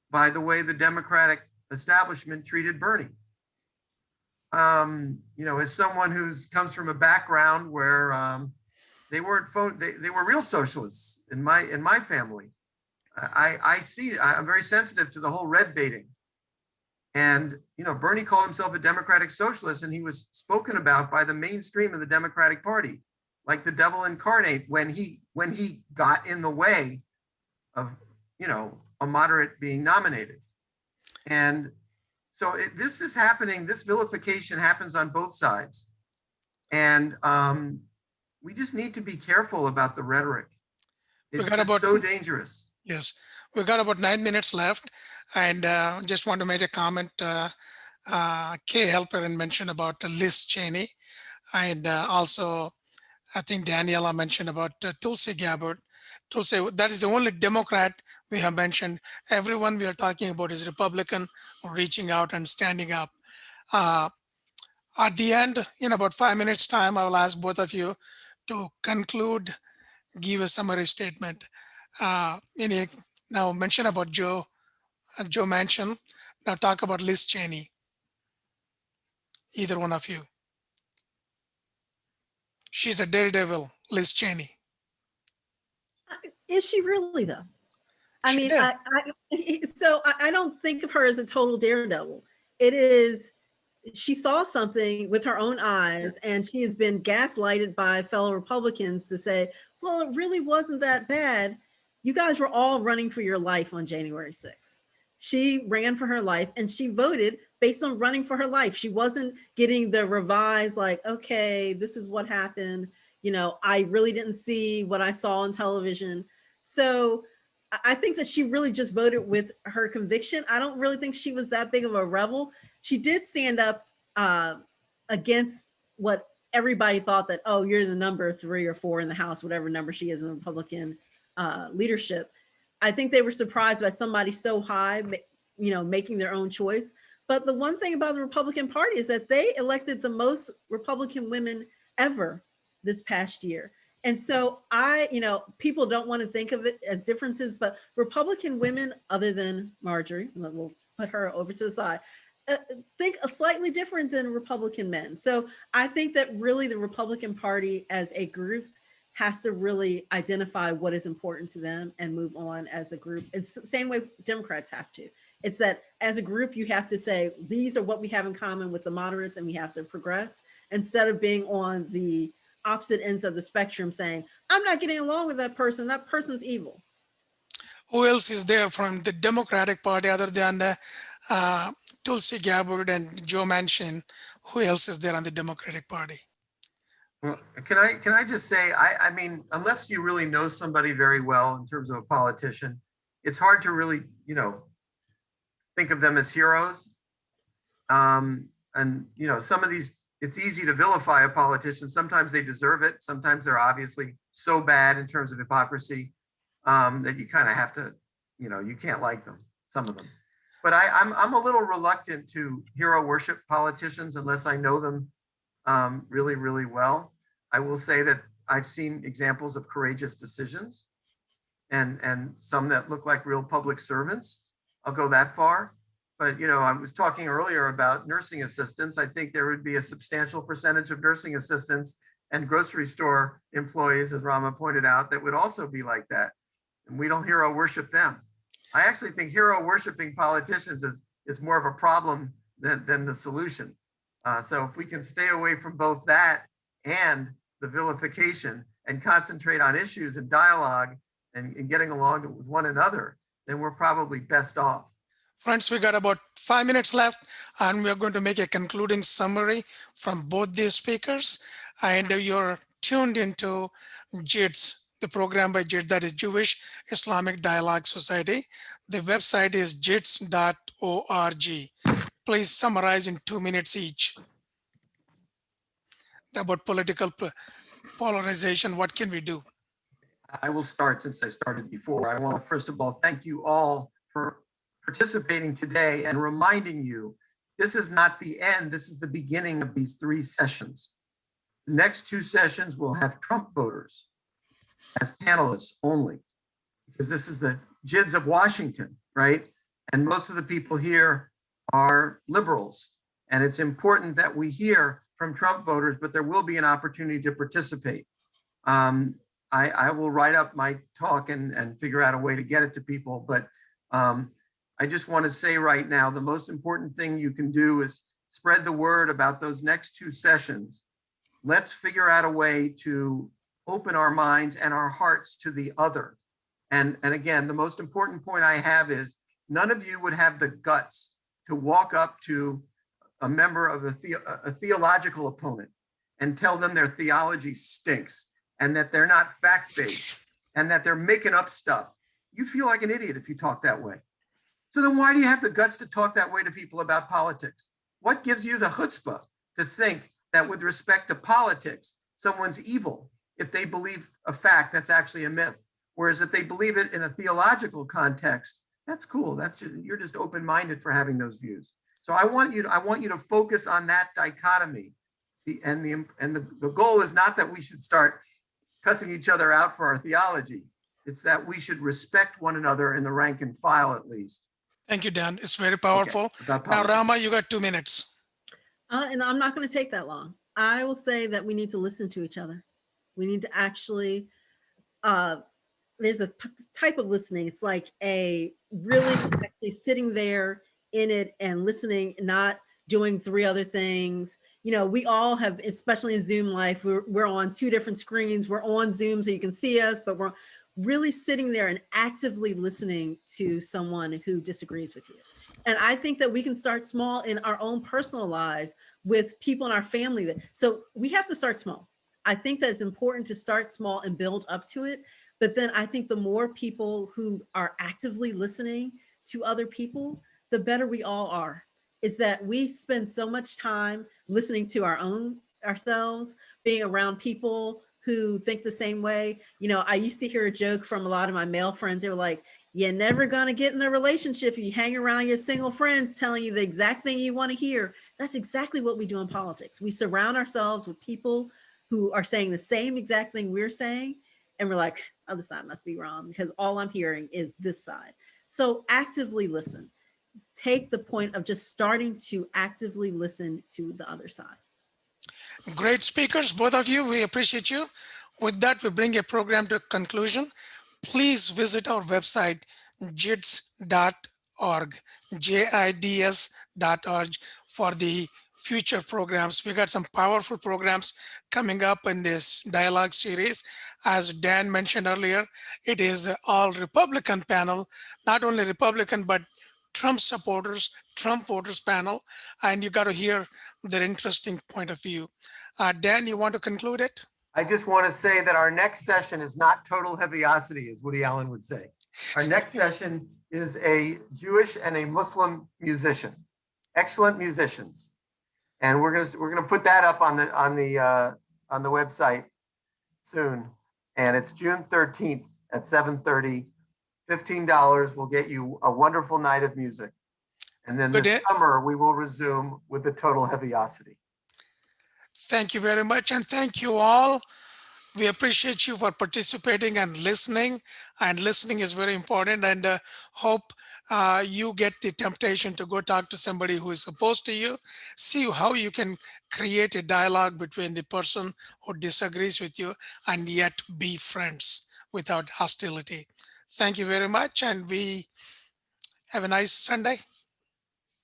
by the way the Democratic establishment treated Bernie. As someone who comes from a background where they were real socialists in my family. I'm very sensitive to the whole red baiting. And, Bernie called himself a democratic socialist, and he was spoken about by the mainstream of the Democratic Party, like the devil incarnate when he got in the way of, a moderate being nominated. And so this is happening. This vilification happens on both sides. And we just need to be careful about the rhetoric. It's just so dangerous. Yes, we got about 9 minutes left, and just want to make a comment. Kay Halperin mentioned about Liz Cheney, and also I think Daniela mentioned about Tulsi Gabbard. Tulsi, that is the only Democrat we have mentioned. Everyone we are talking about is Republican, reaching out and standing up. At the end, in about 5 minutes time, I will ask both of you to conclude, give a summary statement. Now mention about Joe Manchin. Now talk about Liz Cheney. Either one of you. She's a daredevil, Liz Cheney. Is she really though? I She mean, did. I don't think of her as a total daredevil. It is, she saw something with her own eyes, and she has been gaslighted by fellow Republicans to say, well, it really wasn't that bad. You guys were all running for your life on January 6th. She ran for her life, and she voted based on running for her life. She wasn't getting the revised, like, okay, this is what happened. I really didn't see what I saw on television. So I think that she really just voted with her conviction. I don't really think she was that big of a rebel. She did stand up against what everybody thought, that, oh, you're the number 3 or 4 in the House, whatever number she is in the Republican leadership. I think they were surprised by somebody so high, making their own choice. But the one thing about the Republican Party is that they elected the most Republican women ever this past year. And so people don't want to think of it as differences, but Republican women, other than Marjorie, we'll put her over to the side, think slightly different than Republican men. So I think that really the Republican Party as a group has to really identify what is important to them and move on as a group. It's the same way Democrats have to. It's that as a group, you have to say, these are what we have in common with the moderates, and we have to progress, instead of being on the opposite ends of the spectrum saying, I'm not getting along with that person. That person's evil. Who else is there from the Democratic Party other than Tulsi Gabbard and Joe Manchin? Who else is there on the Democratic Party? Well, can I just say, I mean, unless you really know somebody very well in terms of a politician, it's hard to really, think of them as heroes. And some of these, it's easy to vilify a politician. Sometimes they deserve it. Sometimes they're obviously so bad in terms of hypocrisy that you kind of have to, you can't like them, some of them. But I'm a little reluctant to hero worship politicians unless I know them really, really well. I will say that I've seen examples of courageous decisions and some that look like real public servants. I'll go that far. But, I was talking earlier about nursing assistants. I think there would be a substantial percentage of nursing assistants and grocery store employees, as Rahmah pointed out, that would also be like that. And we don't hero worship them. I actually think hero worshiping politicians is more of a problem than the solution. So if we can stay away from both that and the vilification and concentrate on issues and dialogue and getting along with one another, then we're probably best off. Friends, we got about 5 minutes left, and we're going to make a concluding summary from both these speakers. And you're tuned into JIDS, the program by JIDS, that is Jewish Islamic Dialogue Society. The website is jids.org. Please summarize in 2 minutes each about political polarization. What can we do? I will start since I started before. I want to, first of all, thank you all for participating today and reminding you, this is not the end. This is the beginning of these 3 sessions. The next 2 sessions will have Trump voters as panelists only, because this is the JIDS of Washington, right? And most of the people here are liberals. And it's important that we hear from Trump voters, but there will be an opportunity to participate. I will write up my talk and figure out a way to get it to people. But I just want to say right now, the most important thing you can do is spread the word about those next 2 sessions. Let's figure out a way to open our minds and our hearts to the other. And again, the most important point I have is none of you would have the guts to walk up to a member of a theological opponent and tell them their theology stinks and that they're not fact-based and that they're making up stuff. You feel like an idiot if you talk that way. So then why do you have the guts to talk that way to people about politics? What gives you the chutzpah to think that with respect to politics, someone's evil if they believe a fact that's actually a myth? Whereas if they believe it in a theological context, that's cool. You're just open-minded for having those views. So I want you to focus on that dichotomy. The goal is not that we should start cussing each other out for our theology. It's that we should respect one another in the rank and file at least. Thank you, Dan. It's very powerful. Okay. Now, Rahmah, you got 2 minutes. And I'm not going to take that long. I will say that we need to listen to each other. We need to actually, there's a type of listening. It's like a really actually sitting there in it and listening, not doing 3 other things. We all have, especially in Zoom life, we're on 2 different screens. We're on Zoom so you can see us, but we're really sitting there and actively listening to someone who disagrees with you. And I think that we can start small in our own personal lives with people in our family. So we have to start small. I think that it's important to start small and build up to it. But then I think the more people who are actively listening to other people, the better we all are. Is that we spend so much time listening to ourselves, being around people who think the same way. I used to hear a joke from a lot of my male friends. They were like, you're never going to get in a relationship if you hang around your single friends telling you the exact thing you want to hear. That's exactly what we do in politics. We surround ourselves with people who are saying the same exact thing we're saying. And we're like, other side must be wrong because all I'm hearing is this side. So actively listen. Take the point of just starting to actively listen to the other side. Great speakers, both of you. We appreciate you. With that, we bring a program to conclusion. Please visit our website, jids.org, JIDS.org, for the future programs. We got some powerful programs coming up in this dialogue series. As Dan mentioned earlier, it is all Republican panel, not only Republican, but Trump supporters, Trump voters panel, and you got to hear their interesting point of view. Dan, you want to conclude it? I just want to say that our next session is not total heaviosity, as Woody Allen would say. Our next session is a Jewish and a Muslim musician, excellent musicians, and we're gonna put that up on the website soon. And it's June 13th at 7:30. $15 will get you a wonderful night of music. And then this summer we will resume with the total heaviosity. Thank you very much, and thank you all. We appreciate you for participating and listening. And listening is very important, and hope you get the temptation to go talk to somebody who is opposed to you. See how you can create a dialogue between the person who disagrees with you and yet be friends without hostility. Thank you very much, and we have a nice Sunday.